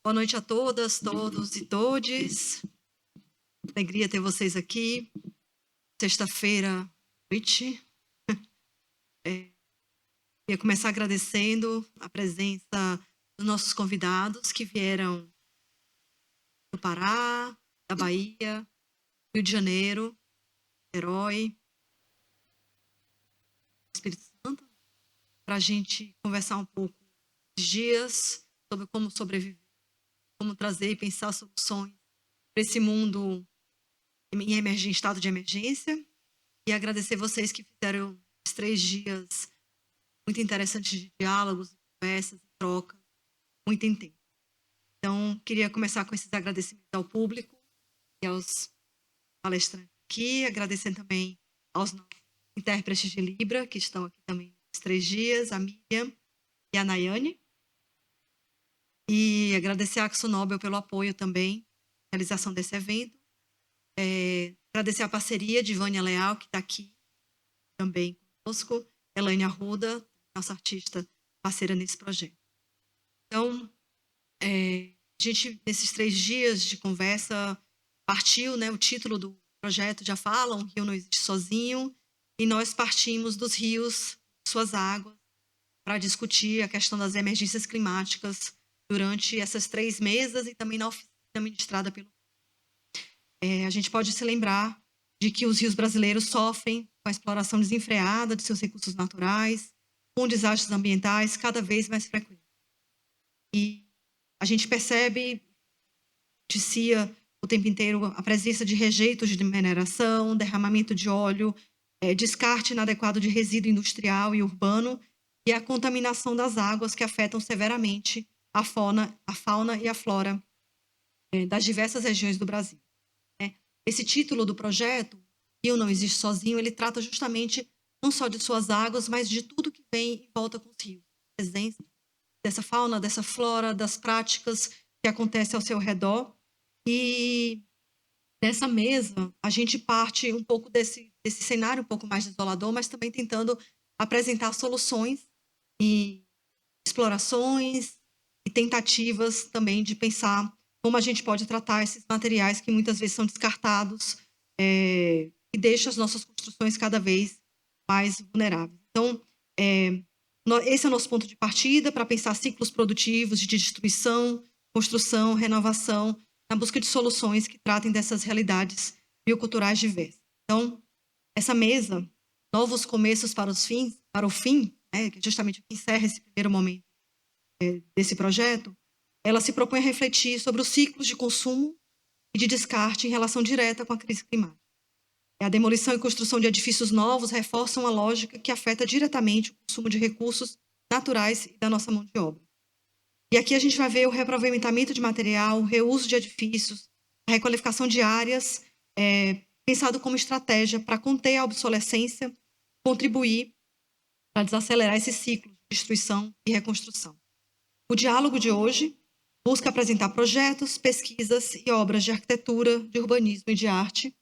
Boa noite a todas, todos e todes. Alegria ter vocês aqui. Sexta-feira, noite. Queria começar agradecendo a presença dos nossos convidados que vieram do Pará, da Bahia, Rio de Janeiro, Herói, Espírito Santo, para a gente conversar um pouco esses dias sobre como sobreviver, como trazer e pensar soluções para esse mundo em estado de emergência. E agradecer vocês que fizeram esses 3 dias muito interessantes de diálogos, conversas e trocas, muito intenso. Então, queria começar com esses agradecimentos ao público e aos palestrantes aqui, agradecendo também aos intérpretes de Libra, que estão aqui também nesses 3 dias, a Miriam e a Nayane. E agradecer a Axo Nobel pelo apoio também, na realização desse evento. Agradecer a parceria de Vânia Leal, que está aqui também conosco, Elaine Arruda, nossa artista parceira nesse projeto. Então, a gente, nesses 3 dias de conversa, partiu, né, o título do projeto já fala, um rio não existe sozinho, e nós partimos dos rios, suas águas, para discutir a questão das emergências climáticas durante essas 3 mesas e também na oficina ministrada pelo... a gente pode se lembrar de que os rios brasileiros sofrem com a exploração desenfreada de seus recursos naturais, com desastres ambientais cada vez mais frequentes. E a gente percebe, noticia o tempo inteiro a presença de rejeitos de mineração, derramamento de óleo, descarte inadequado de resíduo industrial e urbano e a contaminação das águas que afetam severamente a fauna e a flora das diversas regiões do Brasil. Esse título do projeto, Rio Não Existe Sozinho, ele trata justamente não só de suas águas, mas de tudo que vem em volta com os rios. A presença dessa fauna, dessa flora, das práticas que acontecem ao seu redor. E nessa mesa, a gente parte um pouco desse cenário um pouco mais desolador, mas também tentando apresentar soluções e explorações e tentativas também de pensar como a gente pode tratar esses materiais que muitas vezes são descartados e deixam as nossas construções cada vez mais vulneráveis. Então, esse é o nosso ponto de partida para pensar ciclos produtivos de destruição, construção, renovação, na busca de soluções que tratem dessas realidades bioculturais diversas. Então, essa mesa, novos começos para o fim, que é justamente o que encerra esse primeiro momento desse projeto, ela se propõe a refletir sobre os ciclos de consumo e de descarte em relação direta com a crise climática. A demolição e construção de edifícios novos reforçam a lógica que afeta diretamente o consumo de recursos naturais e da nossa mão de obra. E aqui a gente vai ver o reaproveitamento de material, o reuso de edifícios, a requalificação de áreas, pensado como estratégia para conter a obsolescência, contribuir para desacelerar esse ciclo de destruição e reconstrução. O diálogo de hoje busca apresentar projetos, pesquisas e obras de arquitetura, de urbanismo e de arte,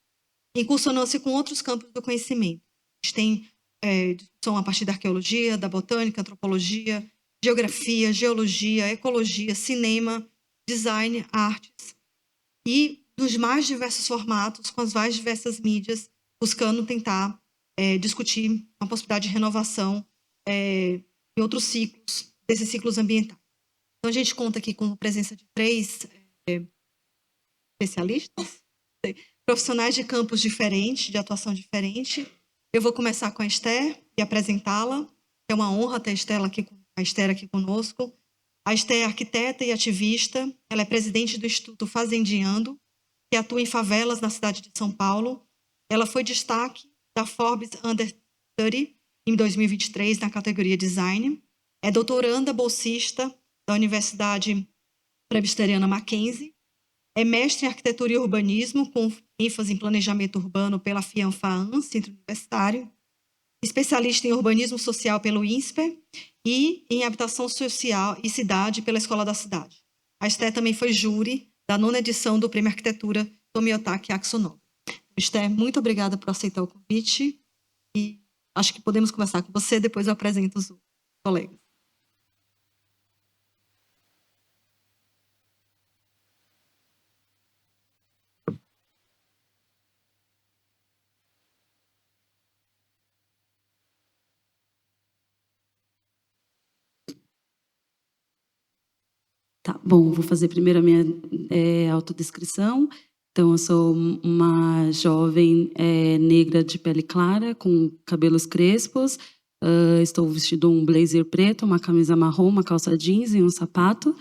em consonância com outros campos do conhecimento. A gente tem discussão a partir da arqueologia, da botânica, antropologia, geografia, geologia, ecologia, cinema, design, artes, e dos mais diversos formatos, com as mais diversas mídias, buscando tentar discutir uma possibilidade de renovação em outros ciclos, desses ciclos ambientais. Então, a gente conta aqui com a presença de 3 especialistas, profissionais de campos diferentes, de atuação diferente. Eu vou começar com a Esther e apresentá-la. É uma honra ter a Esther aqui conosco. A Esther é arquiteta e ativista. Ela é presidente do Instituto Fazendeando, que atua em favelas na cidade de São Paulo. Ela foi destaque da Forbes Under 30 em 2023 na categoria Design. É doutoranda bolsista da Universidade Presbiteriana Mackenzie. É mestre em arquitetura e urbanismo, com ênfase em planejamento urbano pela FIANFAAN, Centro Universitário. Especialista em urbanismo social pelo INSPER e em habitação social e cidade pela Escola da Cidade. A Esther também foi júri da 9ª edição do Prêmio Arquitetura Tomiotaki Axo Nobel. Esther, muito obrigada por aceitar o convite e acho que podemos conversar com você, depois eu apresento os colegas. Tá, bom, vou fazer primeiro a minha autodescrição. Então, eu sou uma jovem negra de pele clara, com cabelos crespos. Estou vestindo um blazer preto, uma camisa marrom, uma calça jeans e um sapato.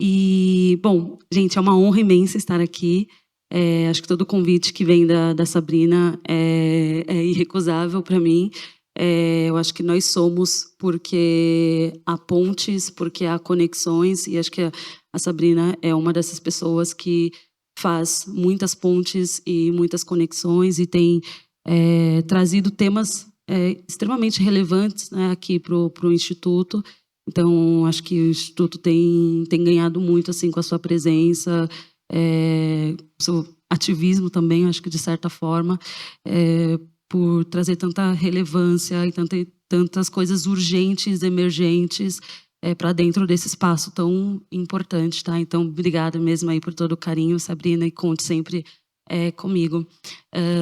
E, bom, gente, é uma honra imensa estar aqui. Acho que todo convite que vem da Sabrina é irrecusável para mim. Eu acho que nós somos porque há pontes, porque há conexões, e acho que a Sabrina é uma dessas pessoas que faz muitas pontes e muitas conexões e tem trazido temas extremamente relevantes, né, aqui para o Instituto. Então, acho que o Instituto tem ganhado muito assim, com a sua presença, seu ativismo também, acho que de certa forma, por trazer tanta relevância e tantas coisas urgentes, emergentes, para dentro desse espaço tão importante, tá? Então, obrigada mesmo aí por todo o carinho, Sabrina, e conte sempre comigo.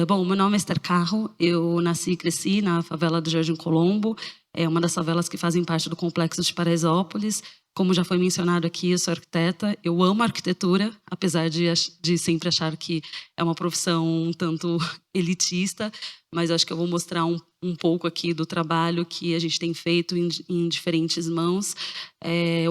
Bom, meu nome é Esther Carro, eu nasci e cresci na favela do Jardim Colombo, é uma das favelas que fazem parte do complexo de Paraisópolis. Como já foi mencionado aqui, eu sou arquiteta, eu amo arquitetura, apesar de sempre achar que é uma profissão um tanto elitista, mas acho que eu vou mostrar um pouco aqui do trabalho que a gente tem feito em diferentes mãos,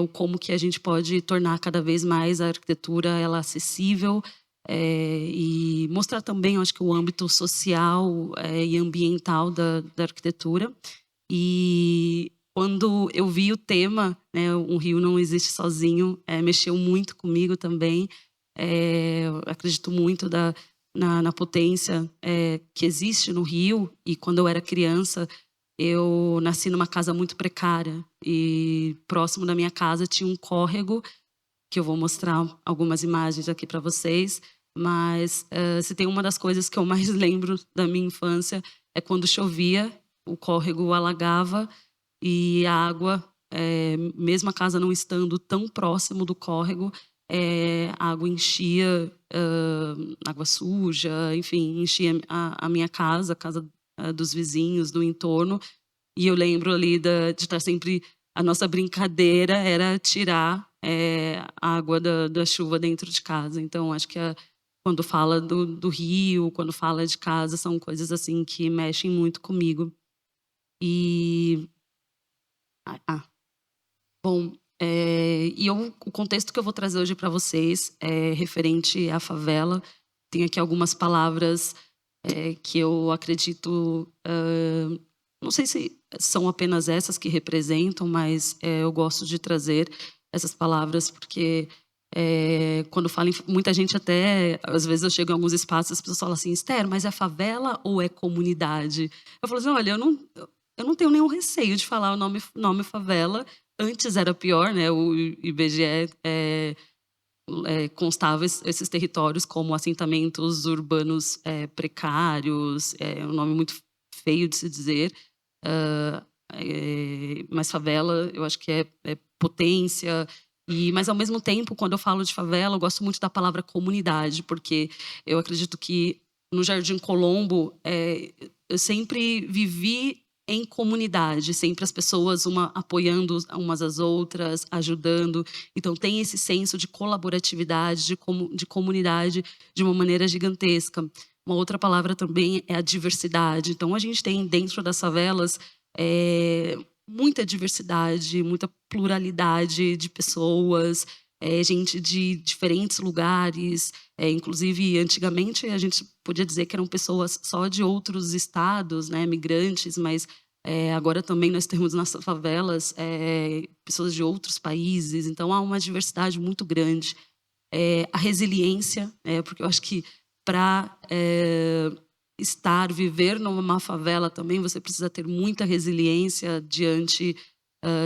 o como que a gente pode tornar cada vez mais a arquitetura ela acessível, e mostrar também, acho que o âmbito social e ambiental da arquitetura. E quando eu vi o tema, né, Um Rio Não Existe Sozinho, mexeu muito comigo também. Eu acredito muito na potência que existe no Rio. E quando eu era criança, eu nasci numa casa muito precária. E próximo da minha casa tinha um córrego, que eu vou mostrar algumas imagens aqui para vocês. Mas se tem uma das coisas que eu mais lembro da minha infância é quando chovia, o córrego alagava e a água, mesmo a casa não estando tão próximo do córrego, a água enchia, água suja, enfim, enchia a minha casa, a casa dos vizinhos, do entorno. E eu lembro ali de estar sempre... A nossa brincadeira era tirar a água da chuva dentro de casa. Então, acho que quando fala do rio, quando fala de casa, são coisas assim que mexem muito comigo. E... Bom, o contexto que eu vou trazer hoje para vocês é referente à favela. Tem aqui algumas palavras que eu acredito... não sei se são apenas essas que representam, mas eu gosto de trazer essas palavras porque quando falo muita gente até, às vezes eu chego em alguns espaços, as pessoas falam assim, Esther, mas é favela ou é comunidade? Eu falo assim, olha, eu não tenho nenhum receio de falar o nome favela. Antes era pior, né? O IBGE constava esses territórios como assentamentos urbanos precários, um nome muito feio de se dizer, mas favela eu acho que é potência. Mas ao mesmo tempo, quando eu falo de favela, eu gosto muito da palavra comunidade, porque eu acredito que no Jardim Colombo eu sempre vivi em comunidade, sempre as pessoas apoiando umas às outras, ajudando. Então tem esse senso de colaboratividade, de comunidade de uma maneira gigantesca. Uma outra palavra também é a diversidade. Então a gente tem dentro das favelas muita diversidade, muita pluralidade de pessoas, gente de diferentes lugares. Inclusive, antigamente, a gente podia dizer que eram pessoas só de outros estados, né, migrantes, mas agora também nós temos nas favelas pessoas de outros países. Então, há uma diversidade muito grande. A resiliência, porque eu acho que para viver numa favela também, você precisa ter muita resiliência diante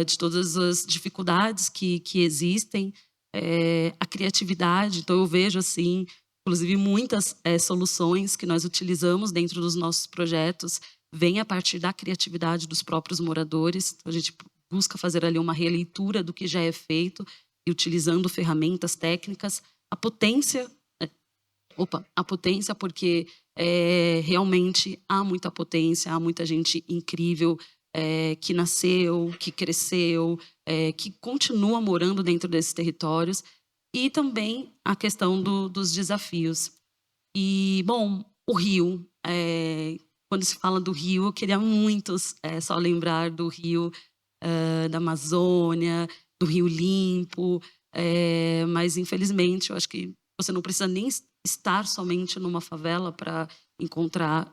de todas as dificuldades que existem, a criatividade. Então eu vejo assim, inclusive muitas soluções que nós utilizamos dentro dos nossos projetos vêm a partir da criatividade dos próprios moradores. Então, a gente busca fazer ali uma releitura do que já é feito e utilizando ferramentas técnicas. A potência porque realmente há muita potência, há muita gente incrível que nasceu, que cresceu, que continua morando dentro desses territórios, e também a questão dos desafios. E, bom, o rio, quando se fala do rio, eu queria muito só lembrar do rio da Amazônia, do Rio Limpo, mas infelizmente eu acho que você não precisa nem estar somente numa favela para encontrar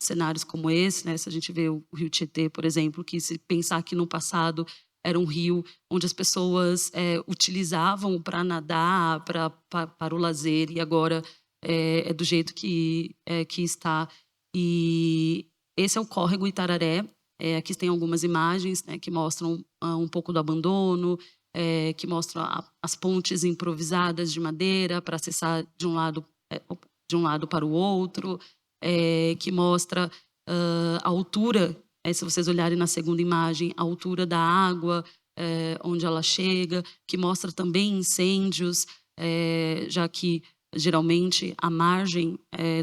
cenários como esse, né? Se a gente vê o Rio Tietê, por exemplo, que se pensar que no passado era um rio onde as pessoas utilizavam para nadar, para o lazer, e agora é do jeito que está. E esse é o córrego Itararé. Aqui tem algumas imagens, né, que mostram um pouco do abandono, que mostram as pontes improvisadas de madeira para acessar de um lado para o outro, que mostra a altura, se vocês olharem na segunda imagem, a altura da água, onde ela chega, que mostra também incêndios, já que geralmente à margem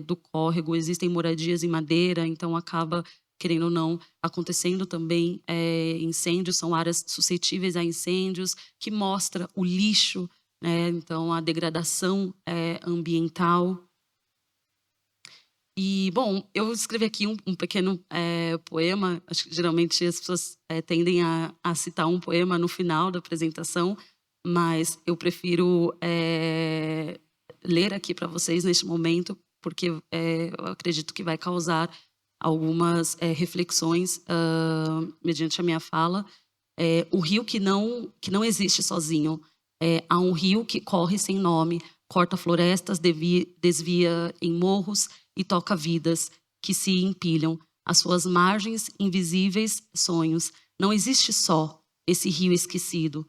do córrego existem moradias em madeira, então acaba, querendo ou não, acontecendo também incêndios, são áreas suscetíveis a incêndios, que mostra o lixo, né? Então a degradação ambiental. E, bom, eu escrevi aqui um pequeno poema. Acho que geralmente as pessoas tendem a citar um poema no final da apresentação, mas eu prefiro ler aqui para vocês neste momento, porque eu acredito que vai causar algumas reflexões mediante a minha fala. O rio que não existe sozinho. Há um rio que corre sem nome, corta florestas, desvia em morros e toca vidas que se empilham. Às suas margens, invisíveis sonhos. Não existe só esse rio esquecido.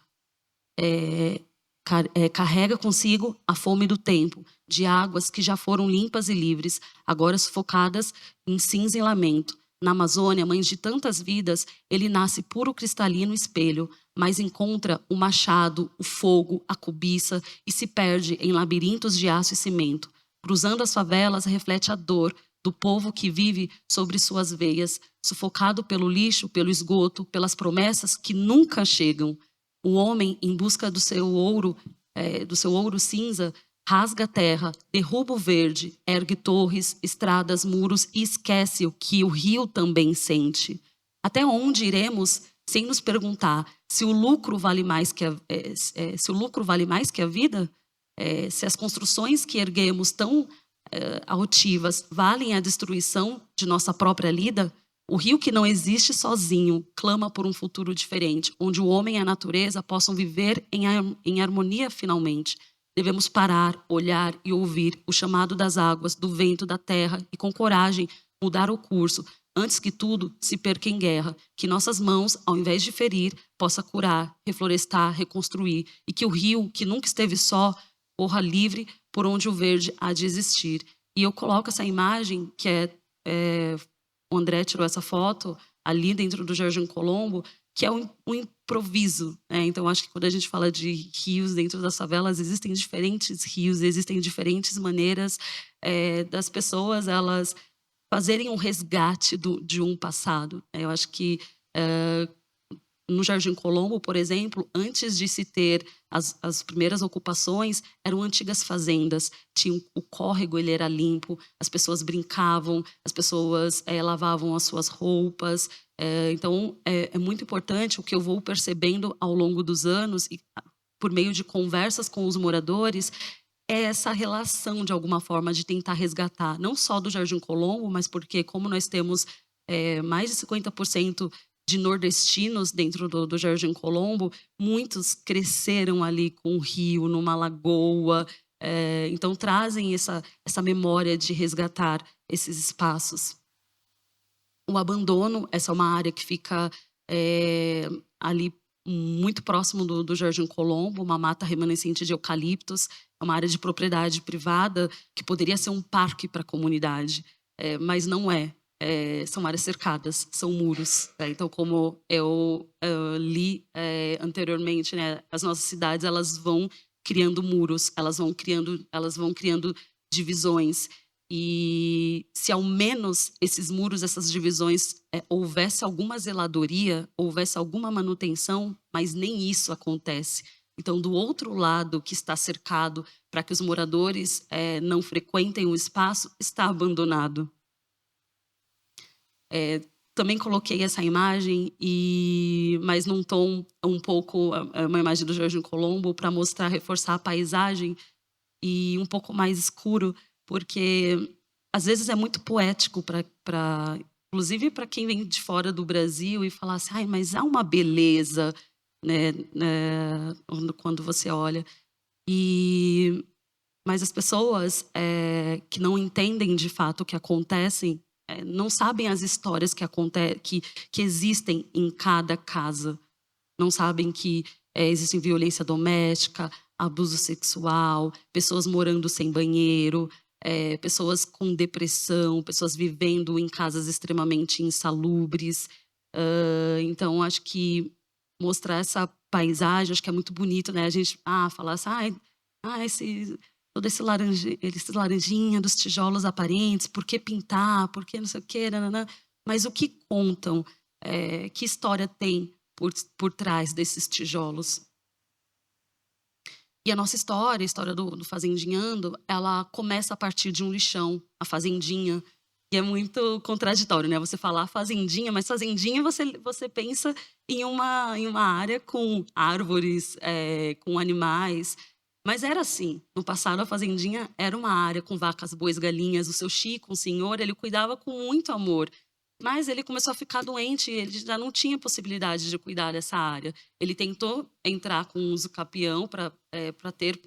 Carrega consigo a fome do tempo, de águas que já foram limpas e livres, agora sufocadas em cinza e lamento. Na Amazônia, mãe de tantas vidas, ele nasce puro cristalino espelho, mas encontra o machado, o fogo, a cobiça e se perde em labirintos de aço e cimento. Cruzando as favelas, reflete a dor do povo que vive sobre suas veias, sufocado pelo lixo, pelo esgoto, pelas promessas que nunca chegam. O homem, em busca do seu ouro cinza, rasga a terra, derruba o verde, ergue torres, estradas, muros e esquece o que o rio também sente. Até onde iremos sem nos perguntar se o lucro vale mais que a vida? Se as construções que erguemos tão altivas valem a destruição de nossa própria lida? O rio que não existe sozinho clama por um futuro diferente, onde o homem e a natureza possam viver em harmonia finalmente. Devemos parar, olhar e ouvir o chamado das águas, do vento, da terra e, com coragem, mudar o curso, antes que tudo se perca em guerra. Que nossas mãos, ao invés de ferir, possa curar, reflorestar, reconstruir, e que o rio, que nunca esteve só, corra livre por onde o verde há de existir. E eu coloco essa imagem, que o André tirou essa foto ali dentro do Jardim Colombo, que é um improviso, né? Então, acho que quando a gente fala de rios dentro das favelas, existem diferentes rios, existem diferentes maneiras das pessoas elas fazerem um resgate de um passado. Eu acho que no Jardim Colombo, por exemplo, antes de se ter as primeiras ocupações, eram antigas fazendas. Tinha o córrego, ele era limpo, as pessoas brincavam, as pessoas lavavam as suas roupas. Então, é muito importante o que eu vou percebendo ao longo dos anos, e por meio de conversas com os moradores, é essa relação, de alguma forma, de tentar resgatar, não só do Jardim Colombo, mas porque, como nós temos mais de 50% de nordestinos dentro do Jardim Colombo, muitos cresceram ali com o rio, numa lagoa, então trazem essa memória de resgatar esses espaços. O abandono, essa é uma área que fica ali muito próximo do Jardim Colombo, uma mata remanescente de eucaliptos, é uma área de propriedade privada que poderia ser um parque para a comunidade, mas não é. São áreas cercadas, são muros. Então, como eu li anteriormente, né, as nossas cidades elas vão criando muros, elas vão criando divisões. E se ao menos esses muros, essas divisões, houvesse alguma zeladoria, houvesse alguma manutenção, mas nem isso acontece. Então, do outro lado, que está cercado para que os moradores não frequentem o espaço, está abandonado. Também coloquei essa imagem, mas num tom um pouco, uma imagem do Jorge Colombo, para mostrar, reforçar a paisagem, e um pouco mais escuro, porque às vezes é muito poético, inclusive para quem vem de fora do Brasil, e falar assim, ai, mas há uma beleza, né, quando você olha. Mas as pessoas que não entendem de fato o que acontecem, não sabem as histórias que existem em cada casa. Não sabem que existe violência doméstica, abuso sexual, pessoas morando sem banheiro, pessoas com depressão, pessoas vivendo em casas extremamente insalubres. Então, acho que mostrar essa paisagem, acho que é muito bonito, né? A gente falar assim, todo esse laranjinha dos tijolos aparentes, por que pintar, por que não sei o quê, nananã. Mas o que contam, que história tem por trás desses tijolos? E a nossa história, a história do Fazendinhando, ela começa a partir de um lixão, a fazendinha. E é muito contraditório, né? Você falar fazendinha, mas fazendinha você pensa em uma área com árvores, com animais. Mas era assim. No passado, a fazendinha era uma área com vacas, bois, galinhas. O seu Chico, o senhor, ele cuidava com muito amor. Mas ele começou a ficar doente, ele já não tinha possibilidade de cuidar dessa área. Ele tentou entrar com uso capião para ter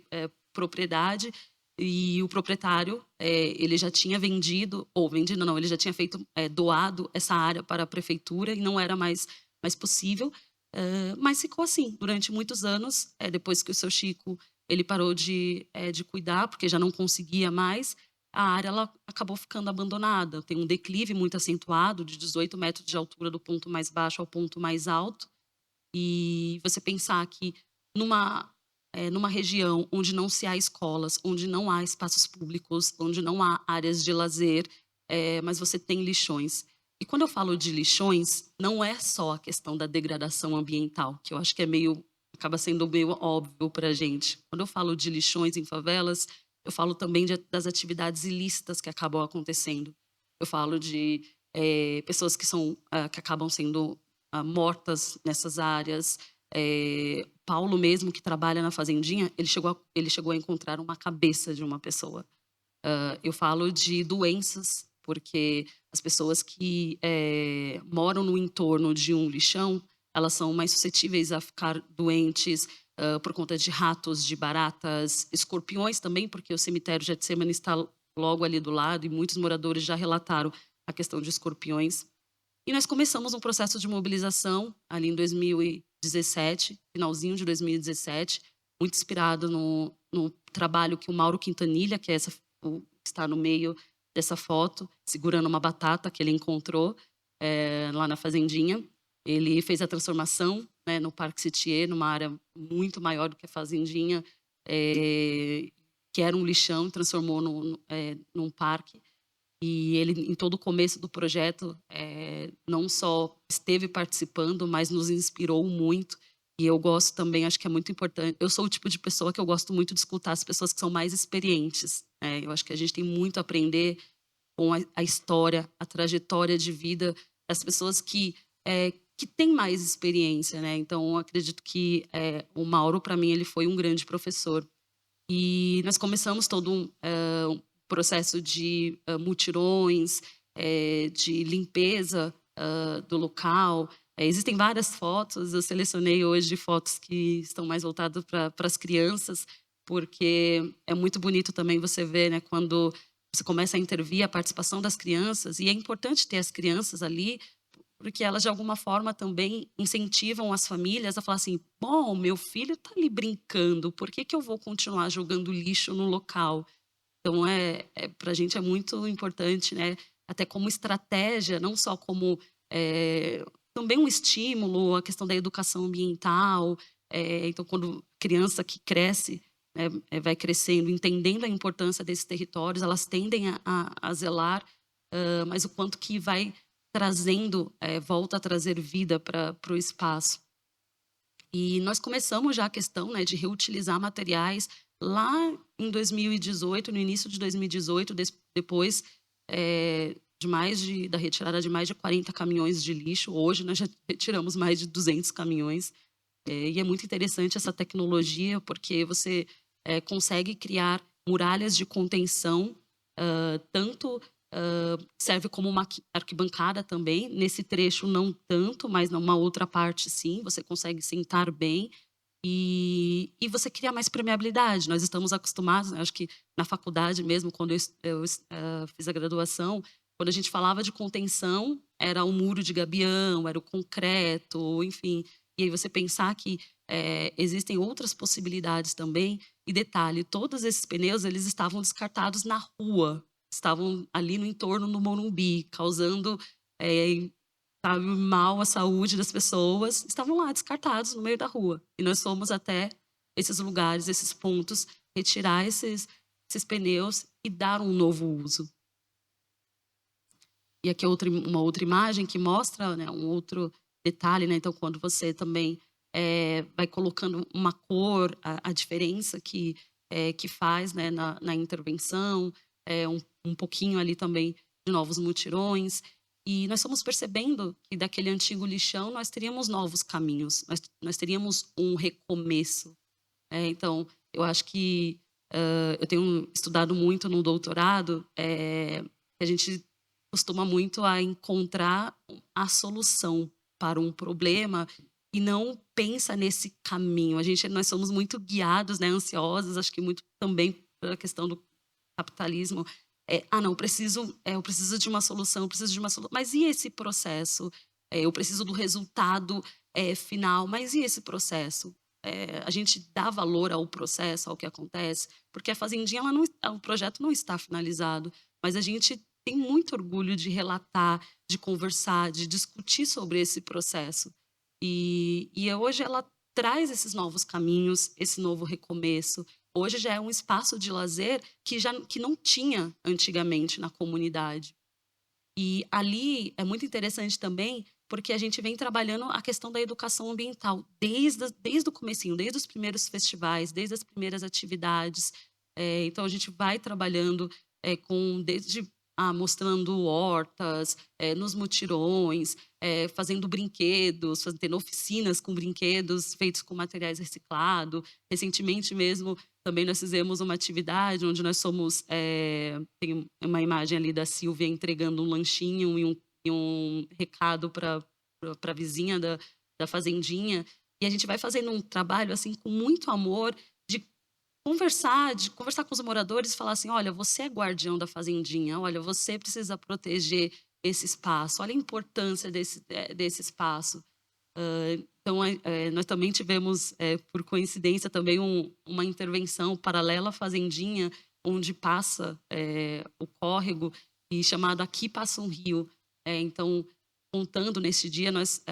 propriedade, e o proprietário, ele já tinha ele já tinha doado essa área para a prefeitura e não era mais possível. Mas ficou assim durante muitos anos, depois que o seu Chico ele parou de cuidar, porque já não conseguia mais. A área ela acabou ficando abandonada. Tem um declive muito acentuado, de 18 metros de altura do ponto mais baixo ao ponto mais alto. E você pensar que numa região onde não se há escolas, onde não há espaços públicos, onde não há áreas de lazer, mas você tem lixões. E quando eu falo de lixões, não é só a questão da degradação ambiental, que eu acho que acaba sendo meio óbvio para a gente. Quando eu falo de lixões em favelas, eu falo também das atividades ilícitas que acabam acontecendo. Eu falo de pessoas que acabam sendo mortas nessas áreas. Paulo mesmo, que trabalha na fazendinha, ele chegou a encontrar uma cabeça de uma pessoa. Eu falo de doenças, porque as pessoas que moram no entorno de um lixão, elas são mais suscetíveis a ficar doentes por conta de ratos, de baratas, escorpiões também, porque o cemitério Getsemane está logo ali do lado e muitos moradores já relataram a questão de escorpiões. E nós começamos um processo de mobilização ali em 2017, finalzinho de 2017, muito inspirado no trabalho que o Mauro Quintanilha, que está no meio dessa foto, segurando uma batata que ele encontrou lá na fazendinha. Ele fez a transformação, né, no Parque Citier, numa área muito maior do que a fazendinha, que era um lixão, transformou num parque. E ele, em todo o começo do projeto, não só esteve participando, mas nos inspirou muito. E eu gosto também, acho que é muito importante. Eu sou o tipo de pessoa que eu gosto muito de escutar as pessoas que são mais experientes. Eu acho que a gente tem muito a aprender com a história, a trajetória de vida das pessoas que têm mais experiência, né? Então, eu acredito que o Mauro, para mim, ele foi um grande professor. E nós começamos todo um processo de mutirões, de limpeza do local. Existem várias fotos, eu selecionei hoje fotos que estão mais voltadas para as crianças, porque é muito bonito também você ver, né, quando você começa a intervir a participação das crianças, e é importante ter as crianças ali, porque elas, de alguma forma, também incentivam as famílias a falar assim, bom, meu filho está ali brincando, por que eu vou continuar jogando lixo no local? Então, para a gente é muito importante, né? Até como estratégia, não só como também um estímulo, a questão da educação ambiental. Então, quando criança que cresce vai crescendo, entendendo a importância desses territórios, elas tendem a zelar, mas o quanto que vai trazendo, volta a trazer vida para o espaço. E nós começamos já a questão, né, de reutilizar materiais lá em 2018, no início de 2018, depois da retirada de mais de 40 caminhões de lixo. Hoje nós já retiramos mais de 200 caminhões. E é muito interessante essa tecnologia, porque você consegue criar muralhas de contenção, tanto serve como uma arquibancada também. Nesse trecho não tanto, mas numa outra parte sim, você consegue sentar bem e você cria mais permeabilidade. Nós estamos acostumados, acho que na faculdade mesmo, quando eu fiz a graduação, quando a gente falava de contenção, era o muro de gabião, era o concreto, enfim. E aí você pensar que existem outras possibilidades também. E detalhe, todos esses pneus eles estavam descartados na rua, estavam ali no entorno do Morumbi, causando sabe, mal à saúde das pessoas, estavam lá descartados no meio da rua. E nós fomos até esses lugares, esses pontos, retirar esses pneus e dar um novo uso. E aqui uma outra imagem que mostra, né, um outro detalhe, né? Então, quando você também vai colocando uma cor, a diferença que faz, né, na intervenção, um pouquinho ali também de novos mutirões. E nós fomos percebendo que daquele antigo lixão nós teríamos novos caminhos, nós teríamos um recomeço. Então, eu acho que eu tenho estudado muito no doutorado, a gente costuma muito a encontrar a solução para um problema e não pensa nesse caminho. Nós somos muito guiados, né, ansiosos, acho que muito também pela questão do capitalismo. Não, eu preciso de uma solução, eu preciso de uma solução. Mas e esse processo? Eu preciso do resultado final, mas e esse processo? A gente dá valor ao processo, ao que acontece, porque a Fazendinha, o projeto não está finalizado, mas a gente tem muito orgulho de relatar, de conversar, de discutir sobre esse processo. E hoje ela traz esses novos caminhos, esse novo recomeço. Hoje já é um espaço de lazer que não tinha antigamente na comunidade. E ali é muito interessante também, porque a gente vem trabalhando a questão da educação ambiental desde o comecinho, desde os primeiros festivais, desde as primeiras atividades. Então a gente vai trabalhando desde mostrando hortas, nos mutirões, fazendo brinquedos, tendo oficinas com brinquedos feitos com materiais reciclados. Recentemente mesmo, também nós fizemos uma atividade onde nós tem uma imagem ali da Silvia entregando um lanchinho e um recado para a vizinha da fazendinha. E a gente vai fazendo um trabalho assim com muito amor, de conversar com os moradores e falar assim, olha, você é guardião da fazendinha, olha, você precisa proteger esse espaço, olha a importância desse espaço. Então, nós também tivemos, por coincidência, também uma intervenção paralela à fazendinha, onde passa o córrego, e chamado Aqui Passa um Rio. Então, contando nesse dia, nós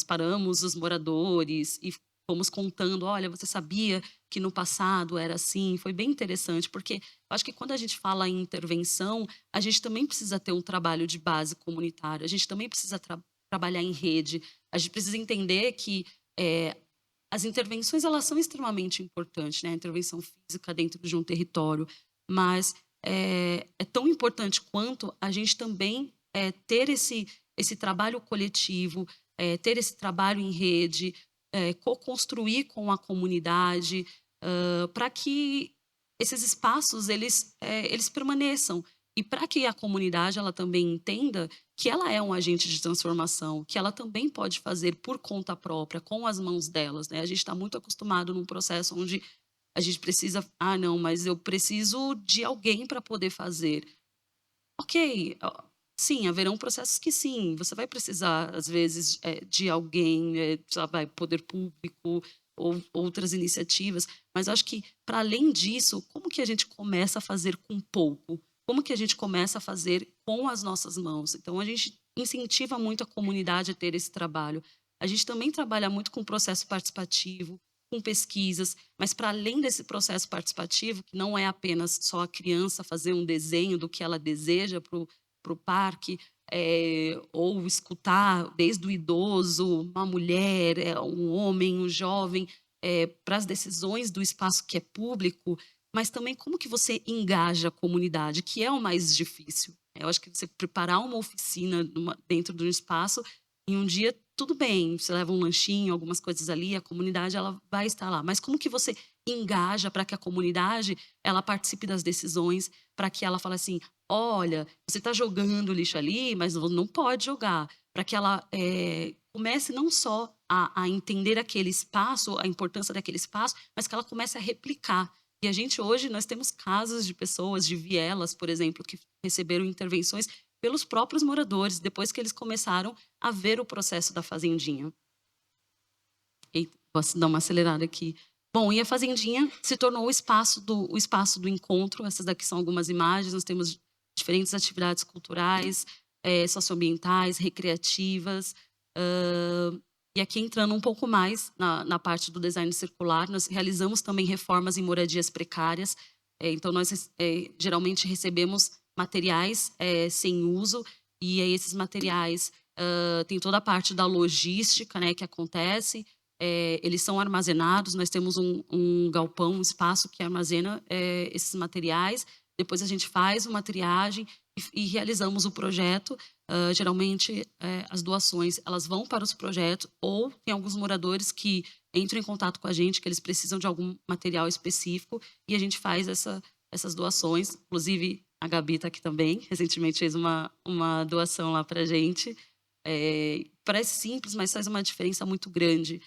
paramos os moradores e fomos contando, olha, você sabia que no passado era assim? Foi bem interessante, porque eu acho que quando a gente fala em intervenção, a gente também precisa ter um trabalho de base comunitário, a gente também precisa trabalhar em rede, a gente precisa entender que as intervenções elas são extremamente importantes, né? A intervenção física dentro de um território, mas é tão importante quanto a gente também ter esse trabalho coletivo, ter esse trabalho em rede, co-construir com a comunidade, para que esses espaços eles permaneçam e para que a comunidade ela também entenda que ela é um agente de transformação, que ela também pode fazer por conta própria, com as mãos delas, né? A gente está muito acostumado num processo onde a gente precisa, não, mas eu preciso de alguém para poder fazer. Ok, sim, haverão processos que sim, você vai precisar, às vezes, de alguém, poder público ou outras iniciativas, mas acho que, para além disso, como que a gente começa a fazer com pouco? Como que a gente começa a fazer com as nossas mãos? Então, a gente incentiva muito a comunidade a ter esse trabalho. A gente também trabalha muito com o processo participativo, com pesquisas, mas para além desse processo participativo, que não é apenas só a criança fazer um desenho do que ela deseja para o parque, ou escutar desde o idoso, uma mulher, um homem, um jovem, para as decisões do espaço que é público, mas também como que você engaja a comunidade, que é o mais difícil. Eu acho que você preparar uma oficina dentro de um espaço, em um dia, tudo bem, você leva um lanchinho, algumas coisas ali, a comunidade ela vai estar lá. Mas como que você engaja para que a comunidade ela participe das decisões, para que ela fale assim, olha, você está jogando lixo ali, mas não pode jogar. Para que ela comece não só a entender aquele espaço, a importância daquele espaço, mas que ela comece a replicar. E a gente hoje, nós temos casos de pessoas, de vielas, por exemplo, que receberam intervenções pelos próprios moradores, depois que eles começaram a ver o processo da fazendinha. E posso dar uma acelerada aqui. Bom, e a fazendinha se tornou o espaço do encontro. Essas daqui são algumas imagens. Nós temos diferentes atividades culturais, socioambientais, recreativas. E aqui entrando um pouco mais na parte do design circular, nós realizamos também reformas em moradias precárias. Então, nós geralmente recebemos materiais sem uso, e aí esses materiais tem toda a parte da logística, né, que acontece. Eles são armazenados, nós temos um galpão, um espaço que armazena esses materiais. Depois a gente faz uma triagem e realizamos o projeto. Geralmente, as doações elas vão para os projetos, ou tem alguns moradores que entram em contato com a gente, que eles precisam de algum material específico, e a gente faz essas doações. Inclusive, a Gabi está aqui também, recentemente fez uma doação lá para a gente. Parece simples, mas faz uma diferença muito grande.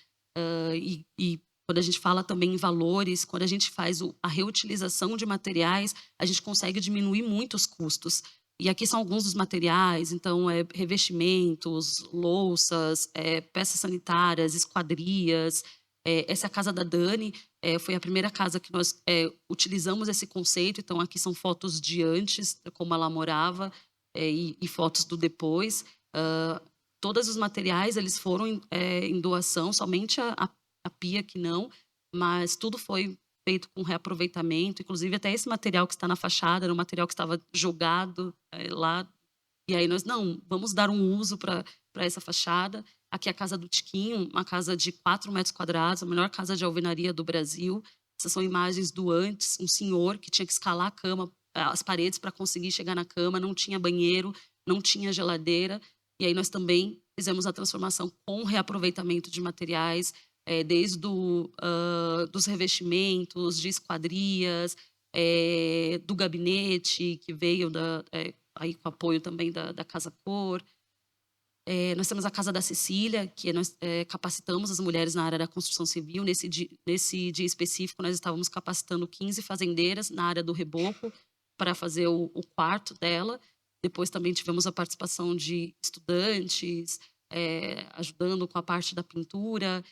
E quando a gente fala também em valores, quando a gente faz a reutilização de materiais, a gente consegue diminuir muito os custos. E aqui são alguns dos materiais, então, revestimentos, louças, peças sanitárias, esquadrias. Essa é a casa da Dani, foi a primeira casa que nós utilizamos esse conceito. Então, aqui são fotos de antes, como ela morava, e fotos do depois. Todos os materiais eles foram em doação, somente a pia que não, mas tudo foi feito com reaproveitamento. Inclusive, até esse material que está na fachada era um material que estava jogado lá. E aí nós, não, vamos dar um uso para essa fachada. Aqui é a casa do Tiquinho, uma casa de 4 metros quadrados, a melhor casa de alvenaria do Brasil. Essas são imagens do antes, um senhor que tinha que escalar a cama, as paredes para conseguir chegar na cama, não tinha banheiro, não tinha geladeira. E aí nós também fizemos a transformação com reaproveitamento de materiais, desde dos revestimentos, de esquadrias, do gabinete, que veio aí com apoio também da Casa Cor. Nós temos a Casa da Cecília, que nós capacitamos as mulheres na área da construção civil. Nesse dia específico, nós estávamos capacitando 15 fazendeiras na área do reboco para fazer o quarto dela. Depois também tivemos a participação de estudantes, ajudando com a parte da pintura.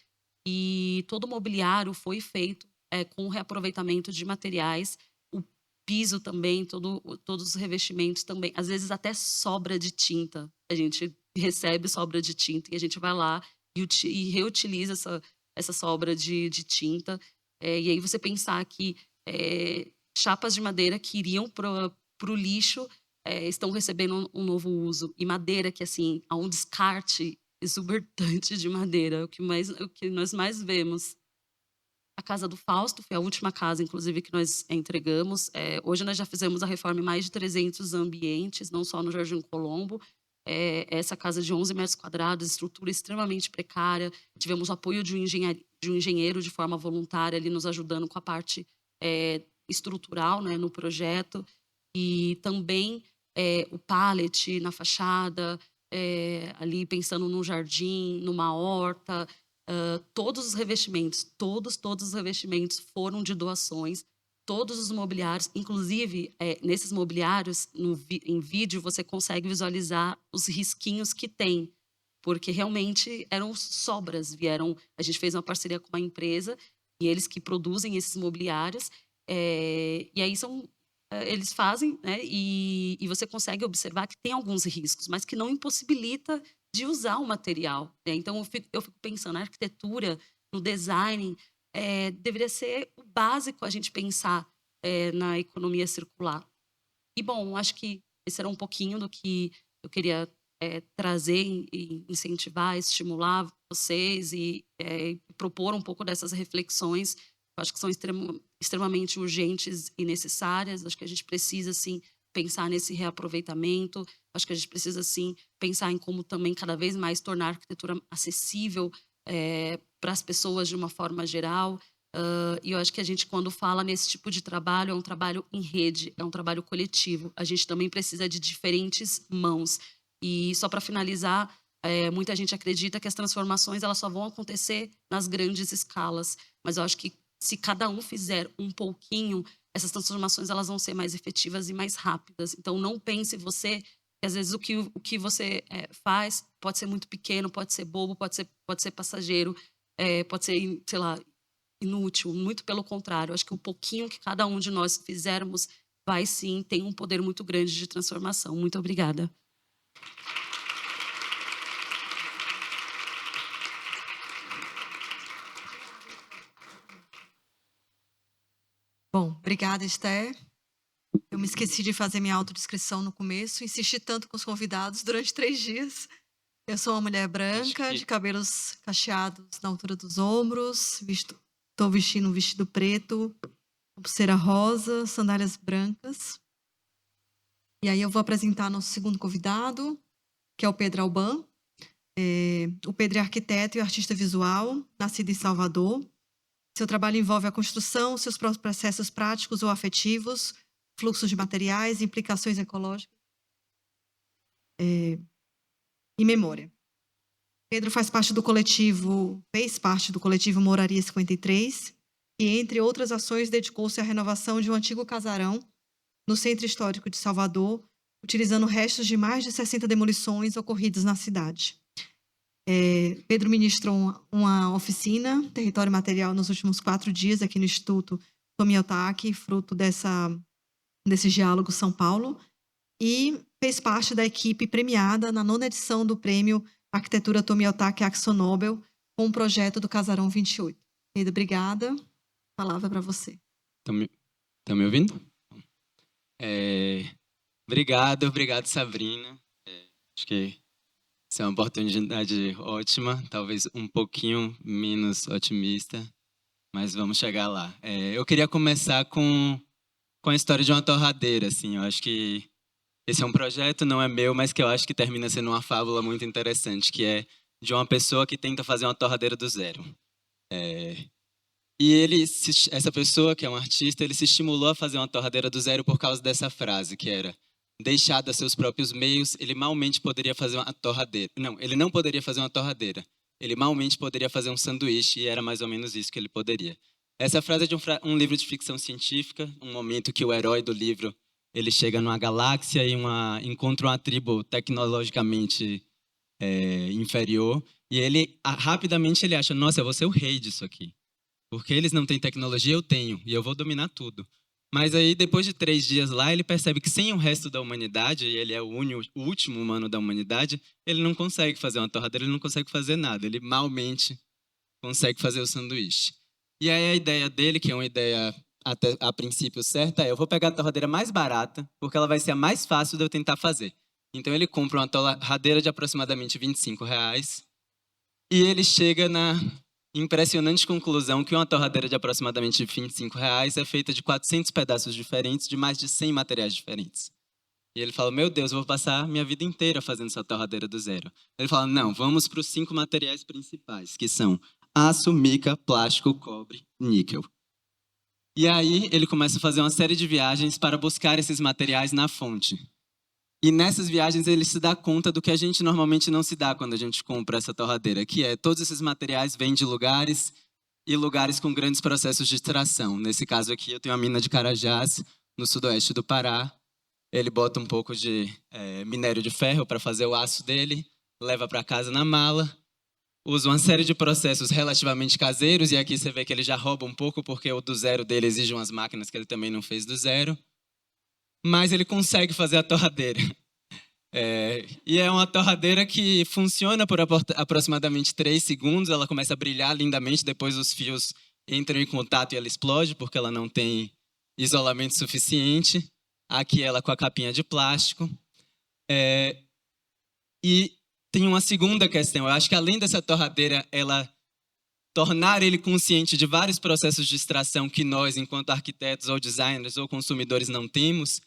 E todo o mobiliário foi feito com reaproveitamento de materiais. O piso também, todos os revestimentos também. Às vezes até sobra de tinta. A gente recebe sobra de tinta e a gente vai lá e reutiliza essa sobra de tinta. E aí você pensar que chapas de madeira que iriam para o lixo estão recebendo um novo uso. E madeira que, assim, há um descarte exuberante de madeira, o que nós mais vemos. A Casa do Fausto foi a última casa, inclusive, que nós entregamos. Hoje nós já fizemos a reforma em mais de 300 ambientes, não só no Jardim Colombo. Essa casa de 11 metros quadrados, estrutura extremamente precária. Tivemos o apoio de um engenheiro de forma voluntária, ali nos ajudando com a parte estrutural, né, no projeto. E também o pallet na fachada, ali pensando num jardim, numa horta. Todos os revestimentos, todos os revestimentos foram de doações. Todos os mobiliários, inclusive nesses mobiliários, em vídeo, você consegue visualizar os risquinhos que tem, porque realmente eram sobras. A gente fez uma parceria com uma empresa, e eles que produzem esses mobiliários, e aí eles fazem, né, e você consegue observar que tem alguns riscos, mas que não impossibilita de usar o material, né? Então, eu fico pensando, na arquitetura, no design, deveria ser o básico a gente pensar na economia circular. E, bom, acho que esse era um pouquinho do que eu queria trazer e incentivar, estimular vocês e propor um pouco dessas reflexões, que eu acho que são extremamente urgentes e necessárias. Acho que a gente precisa, sim, pensar nesse reaproveitamento. Acho que a gente precisa, sim, pensar em como também cada vez mais tornar a arquitetura acessível para as pessoas de uma forma geral. E eu acho que a gente, quando fala nesse tipo de trabalho, é um trabalho em rede, é um trabalho coletivo. A gente também precisa de diferentes mãos. E só para finalizar, muita gente acredita que as transformações elas só vão acontecer nas grandes escalas. Mas eu acho que se cada um fizer um pouquinho, essas transformações elas vão ser mais efetivas e mais rápidas. Então, não pense você que às vezes o que você faz pode ser muito pequeno, pode ser bobo, pode ser passageiro, pode ser, sei lá, inútil. Muito pelo contrário. Acho que o pouquinho que cada um de nós fizermos vai sim ter um poder muito grande de transformação. Muito obrigada. Bom, obrigada, Esther. Eu me esqueci de fazer minha autodescrição no começo, insisti tanto com os convidados durante 3 dias. Eu sou uma mulher branca, de cabelos cacheados na altura dos ombros, estou vestindo um vestido preto, pulseira rosa, sandálias brancas. E aí eu vou apresentar nosso segundo convidado, que é o Pedro Alban. O Pedro é arquiteto e artista visual, nascido em Salvador. Seu trabalho envolve a construção, seus próprios processos práticos ou afetivos, fluxos de materiais, implicações ecológicas e memória. Pedro fez parte do coletivo Moraria 53 e, entre outras ações, dedicou-se à renovação de um antigo casarão no Centro Histórico de Salvador, utilizando restos de mais de 60 demolições ocorridas na cidade. Pedro ministrou uma oficina, Território Material, nos últimos 4 dias aqui no Instituto Tomi Otaki, fruto desse diálogo São Paulo, e fez parte da equipe premiada na 9ª edição do Prêmio Arquitetura Tomi Otaki AkzoNobel, com o projeto do Casarão 28. Pedro, obrigada. Palavra para você. Estão me ouvindo? Obrigado, Sabrina. Acho que essa é uma oportunidade ótima, talvez um pouquinho menos otimista, mas vamos chegar lá. Eu queria começar com a história de uma torradeira. Assim, eu acho que esse é um projeto, não é meu, mas que eu acho que termina sendo uma fábula muito interessante, que é de uma pessoa que tenta fazer uma torradeira do zero. E essa pessoa, que é um artista, ele se estimulou a fazer uma torradeira do zero por causa dessa frase, que era: deixado a seus próprios meios, ele malmente poderia fazer uma torradeira. Não, ele não poderia fazer uma torradeira. Ele malmente poderia fazer um sanduíche, e era mais ou menos isso que ele poderia. Essa frase é de um livro de ficção científica, um momento que o herói do livro ele chega numa galáxia e encontra uma tribo tecnologicamente inferior, e rapidamente ele acha: nossa, eu vou ser o rei disso aqui. Porque eles não têm tecnologia, eu tenho, e eu vou dominar tudo. Mas aí, depois de 3 dias lá, ele percebe que sem o resto da humanidade, e ele é o último humano da humanidade, ele não consegue fazer uma torradeira, ele não consegue fazer nada. Ele malmente consegue fazer o sanduíche. E aí a ideia dele, que é uma ideia até a princípio certa, eu vou pegar a torradeira mais barata, porque ela vai ser a mais fácil de eu tentar fazer. Então ele compra uma torradeira de aproximadamente R$25, e ele chega na impressionante conclusão que uma torradeira de aproximadamente R$25 é feita de 400 pedaços diferentes, de mais de 100 materiais diferentes. E ele fala: meu Deus, eu vou passar minha vida inteira fazendo essa torradeira do zero. Ele fala: não, vamos para os 5 materiais principais, que são aço, mica, plástico, cobre, níquel. E aí ele começa a fazer uma série de viagens para buscar esses materiais na fonte. E nessas viagens ele se dá conta do que a gente normalmente não se dá quando a gente compra essa torradeira, que é: todos esses materiais vêm de lugares, e lugares com grandes processos de extração. Nesse caso aqui eu tenho a mina de Carajás, no sudoeste do Pará. Ele bota um pouco de minério de ferro para fazer o aço dele, leva para casa na mala, usa uma série de processos relativamente caseiros, e aqui você vê que ele já rouba um pouco, porque o do zero dele exige umas máquinas que ele também não fez do zero. Mas ele consegue fazer a torradeira. E é uma torradeira que funciona por aproximadamente 3 segundos, ela começa a brilhar lindamente, depois os fios entram em contato e ela explode porque ela não tem isolamento suficiente. Aqui ela com a capinha de plástico. E tem uma segunda questão. Eu acho que além dessa torradeira, ela tornar ele consciente de vários processos de extração que nós, enquanto arquitetos ou designers ou consumidores, não temos,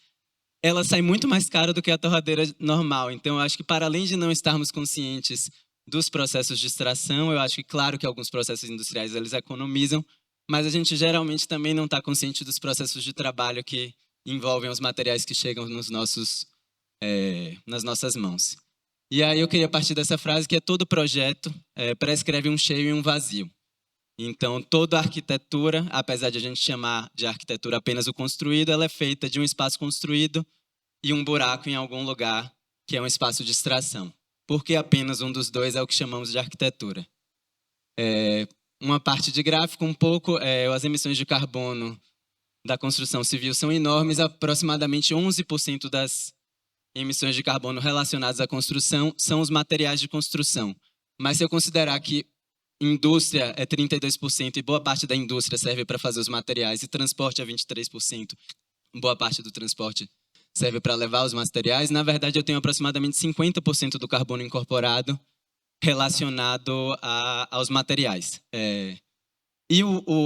ela sai muito mais cara do que a torradeira normal. Então, eu acho que para além de não estarmos conscientes dos processos de extração, eu acho que, claro que alguns processos industriais eles economizam, mas a gente geralmente também não está consciente dos processos de trabalho que envolvem os materiais que chegam nas nossas mãos. E aí eu queria partir dessa frase que é todo projeto prescreve um cheio e um vazio. Então, toda arquitetura, apesar de a gente chamar de arquitetura apenas o construído, ela é feita de um espaço construído e um buraco em algum lugar, que é um espaço de extração. Porque apenas um dos dois é o que chamamos de arquitetura. Uma parte de gráfico, um pouco, as emissões de carbono da construção civil são enormes, aproximadamente 11% das emissões de carbono relacionadas à construção são os materiais de construção. Mas se eu considerar que indústria é 32% e boa parte da indústria serve para fazer os materiais e transporte é 23%, boa parte do transporte serve para levar os materiais, na verdade eu tenho aproximadamente 50% do carbono incorporado relacionado aos materiais. E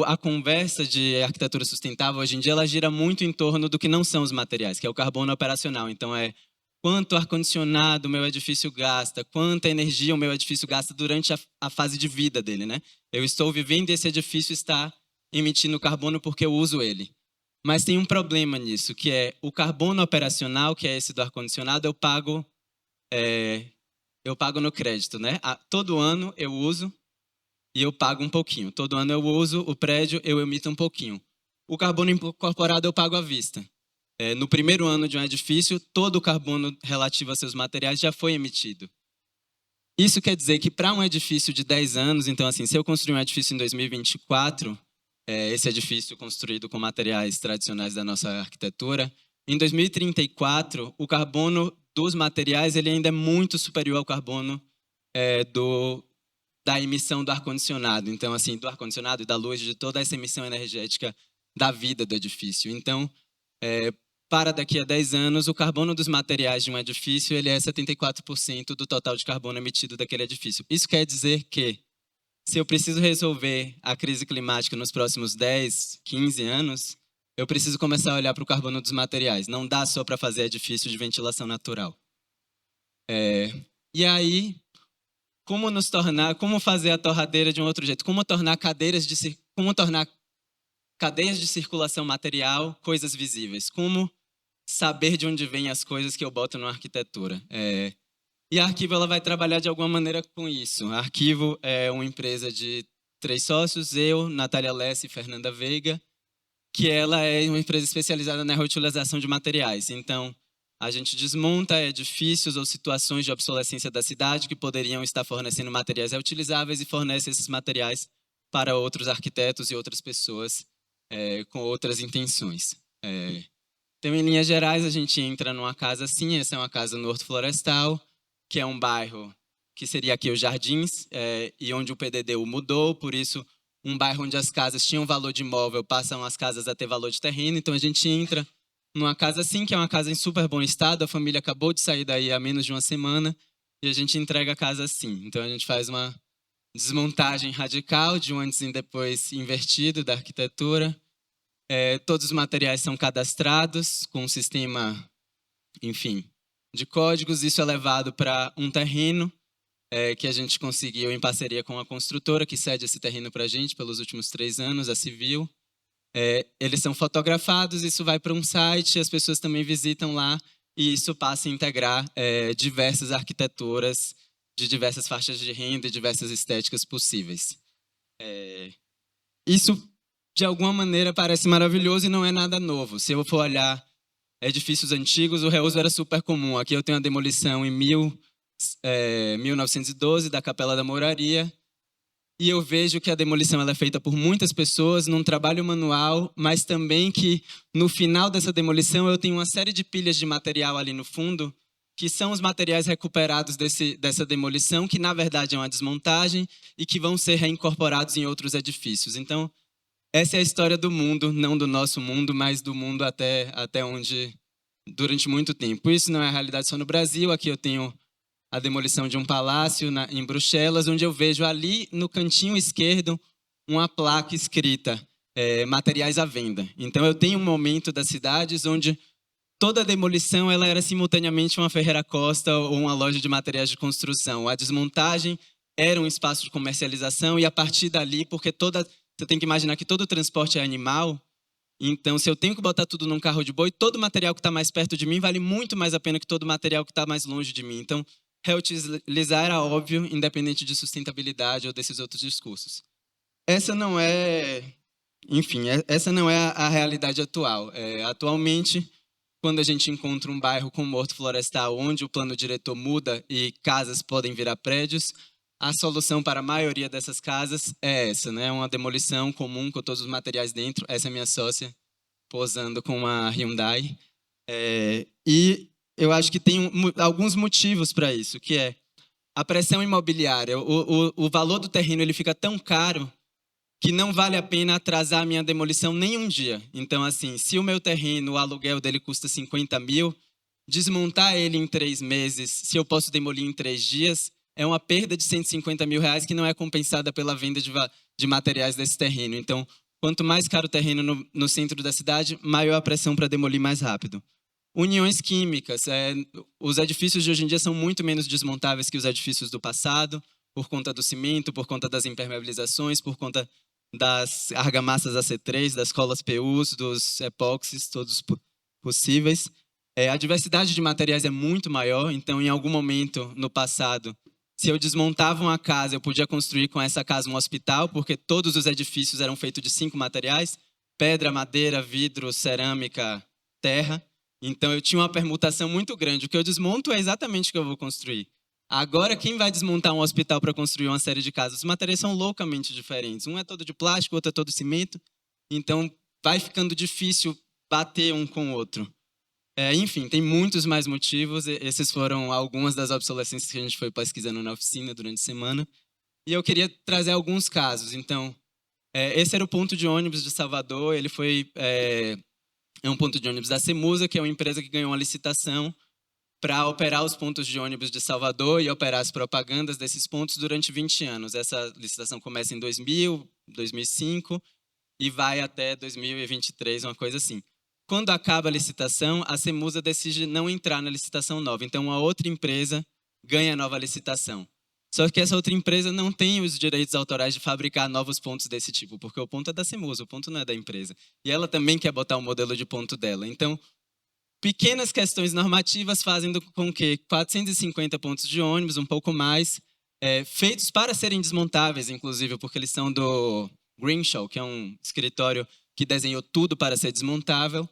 a conversa de arquitetura sustentável hoje em dia ela gira muito em torno do que não são os materiais, que é o carbono operacional. Então quanto ar-condicionado o meu edifício gasta, quanta energia o meu edifício gasta durante a fase de vida dele, né? Eu estou vivendo e esse edifício está emitindo carbono porque eu uso ele. Mas tem um problema nisso, que é o carbono operacional, que é esse do ar-condicionado, eu pago no crédito, né? Todo ano eu uso e eu pago um pouquinho. Todo ano eu uso o prédio, eu emito um pouquinho. O carbono incorporado eu pago à vista. No primeiro ano de um edifício, todo o carbono relativo a seus materiais já foi emitido. Isso quer dizer que para um edifício de 10 anos, então assim, se eu construir um edifício em 2024, esse edifício construído com materiais tradicionais da nossa arquitetura, em 2034, o carbono dos materiais ele ainda é muito superior ao carbono da emissão do ar-condicionado. Então, assim, do ar-condicionado e da luz, de toda essa emissão energética da vida do edifício. Então, para daqui a 10 anos, o carbono dos materiais de um edifício ele é 74% do total de carbono emitido daquele edifício. Isso quer dizer que, se eu preciso resolver a crise climática nos próximos 10, 15 anos, eu preciso começar a olhar para o carbono dos materiais. Não dá só para fazer edifício de ventilação natural. E aí, como fazer a torradeira de um outro jeito? Como tornar cadeias de circulação material coisas visíveis? Como saber de onde vêm as coisas que eu boto na arquitetura? E a Arquivo ela vai trabalhar de alguma maneira com isso. A Arquivo é uma empresa de 3 sócios, eu, Natália Lessa e Fernanda Veiga, que ela é uma empresa especializada na reutilização de materiais. Então, a gente desmonta edifícios ou situações de obsolescência da cidade que poderiam estar fornecendo materiais reutilizáveis e fornece esses materiais para outros arquitetos e outras pessoas com outras intenções. Então, em linhas gerais, a gente entra numa casa assim, essa é uma casa no Horto Florestal, que é um bairro que seria aqui os Jardins, e onde o PDDU mudou, por isso, um bairro onde as casas tinham valor de imóvel, passam as casas a ter valor de terreno, então a gente entra numa casa assim, que é uma casa em super bom estado, a família acabou de sair daí há menos de uma semana, e a gente entrega a casa assim. Então a gente faz uma desmontagem radical de um antes e depois invertido da arquitetura. Todos os materiais são cadastrados com um sistema, enfim, de códigos. Isso é levado para um terreno que a gente conseguiu em parceria com a construtora que cede esse terreno para a gente pelos últimos 3 anos, a Civil. Eles são fotografados, isso vai para um site, as pessoas também visitam lá e isso passa a integrar diversas arquiteturas de diversas faixas de renda e diversas estéticas possíveis. Isso, de alguma maneira, parece maravilhoso e não é nada novo. Se eu for olhar edifícios antigos, o reuso era super comum. Aqui eu tenho a demolição em 1912 da Capela da Moraria, e eu vejo que a demolição ela é feita por muitas pessoas, num trabalho manual, mas também que no final dessa demolição eu tenho uma série de pilhas de material ali no fundo, que são os materiais recuperados dessa demolição, que na verdade é uma desmontagem e que vão ser reincorporados em outros edifícios. Então, essa é a história do mundo, não do nosso mundo, mas do mundo até onde, durante muito tempo. Isso não é a realidade só no Brasil. Aqui eu tenho a demolição de um palácio em Bruxelas, onde eu vejo ali no cantinho esquerdo uma placa escrita materiais à venda. Então eu tenho um momento das cidades onde toda a demolição ela era simultaneamente uma Ferreira Costa ou uma loja de materiais de construção. A desmontagem era um espaço de comercialização e a partir dali, porque você tem que imaginar que todo o transporte é animal, então se eu tenho que botar tudo num carro de boi, todo o material que está mais perto de mim vale muito mais a pena que todo o material que está mais longe de mim. Então, reutilizar era óbvio, independente de sustentabilidade ou desses outros discursos. Essa não é, enfim, essa não é a realidade atual. Atualmente, quando a gente encontra um bairro com horto florestal, onde o plano diretor muda e casas podem virar prédios, a solução para a maioria dessas casas é essa, né? Uma demolição comum com todos os materiais dentro. Essa é minha sócia posando com uma Hyundai. E eu acho que tem alguns motivos para isso, que é a pressão imobiliária. O valor do terreno ele fica tão caro que não vale a pena atrasar a minha demolição nem um dia. Então, assim, se o meu terreno, o aluguel dele custa 50 mil, desmontar ele em 3 meses, se eu posso demolir em 3 dias, é uma perda de 150 mil reais que não é compensada pela venda de materiais desse terreno. Então, quanto mais caro o terreno no centro da cidade, maior a pressão para demolir mais rápido. Uniões químicas. Os edifícios de hoje em dia são muito menos desmontáveis que os edifícios do passado, por conta do cimento, por conta das impermeabilizações, por conta das argamassas AC3, das colas PUs, dos epóxis, todos possíveis. A diversidade de materiais é muito maior, então, em algum momento no passado, se eu desmontava uma casa, eu podia construir com essa casa um hospital, porque todos os edifícios eram feitos de 5 materiais: pedra, madeira, vidro, cerâmica, terra. Então, eu tinha uma permutação muito grande. O que eu desmonto é exatamente o que eu vou construir. Agora, quem vai desmontar um hospital para construir uma série de casas? Os materiais são loucamente diferentes. Um é todo de plástico, o outro é todo de cimento. Então, vai ficando difícil bater um com o outro. Enfim, tem muitos mais motivos. Esses foram algumas das obsolescências que a gente foi pesquisando na oficina durante a semana. E eu queria trazer alguns casos. Então, esse era o ponto de ônibus de Salvador. Ele foi um ponto de ônibus da Cemusa, que é uma empresa que ganhou uma licitação para operar os pontos de ônibus de Salvador e operar as propagandas desses pontos durante 20 anos. Essa licitação começa em 2000, 2005 e vai até 2023, uma coisa assim. Quando acaba a licitação, a Cemusa decide não entrar na licitação nova. Então, uma outra empresa ganha a nova licitação. Só que essa outra empresa não tem os direitos autorais de fabricar novos pontos desse tipo, porque o ponto é da Cemusa, o ponto não é da empresa. E ela também quer botar o modelo de ponto dela. Então, pequenas questões normativas fazem com que 450 pontos de ônibus, um pouco mais, feitos para serem desmontáveis, inclusive, porque eles são do Greenshaw, que é um escritório que desenhou tudo para ser desmontável.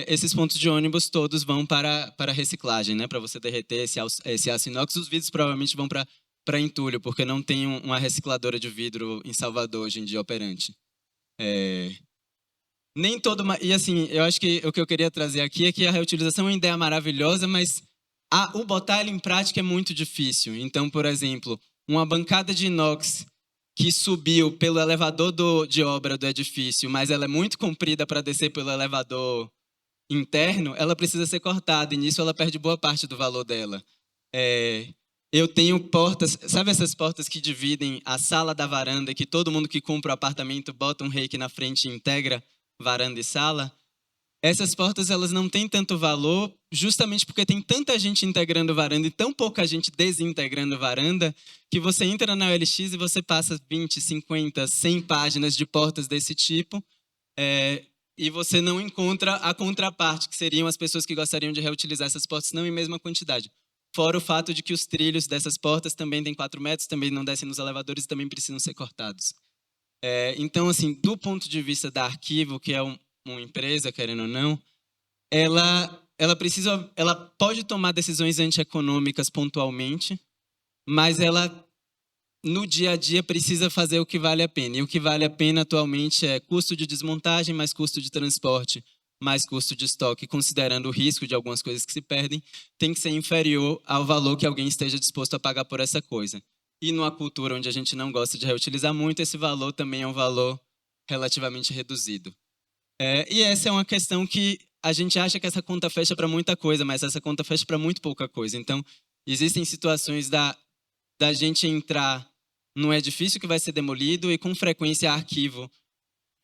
Esses pontos de ônibus todos vão para reciclagem, né? Para você derreter esse aço inox. Os vidros provavelmente vão para entulho, porque não tem uma recicladora de vidro em Salvador hoje em dia operante. Nem todo... E assim, eu acho que o que eu queria trazer aqui é que a reutilização é uma ideia maravilhosa, mas o botar ela em prática é muito difícil. Então, por exemplo, uma bancada de inox que subiu pelo elevador de obra do edifício, mas ela é muito comprida para descer pelo elevador interno, ela precisa ser cortada, e nisso ela perde boa parte do valor dela. Eu tenho portas, sabe essas portas que dividem a sala da varanda, que todo mundo que compra o apartamento bota um reiki na frente e integra varanda e sala? Essas portas elas não têm tanto valor justamente porque tem tanta gente integrando varanda e tão pouca gente desintegrando varanda que você entra na OLX e você passa 20, 50, 100 páginas de portas desse tipo e você não encontra a contraparte, que seriam as pessoas que gostariam de reutilizar essas portas, não em mesma quantidade. Fora o fato de que os trilhos dessas portas também têm 4 metros, também não descem nos elevadores e também precisam ser cortados. Então, assim, do ponto de vista da Arquivo, que é uma empresa, querendo ou não, ela pode tomar decisões antieconômicas pontualmente, mas ela, no dia a dia, precisa fazer o que vale a pena. E o que vale a pena atualmente é custo de desmontagem, mais custo de transporte, mais custo de estoque, considerando o risco de algumas coisas que se perdem, tem que ser inferior ao valor que alguém esteja disposto a pagar por essa coisa. E numa cultura onde a gente não gosta de reutilizar muito, esse valor também é um valor relativamente reduzido. E essa é uma questão que a gente acha que essa conta fecha para muita coisa, mas essa conta fecha para muito pouca coisa. Então, existem situações da gente entrar num edifício que vai ser demolido e, com frequência, arquivo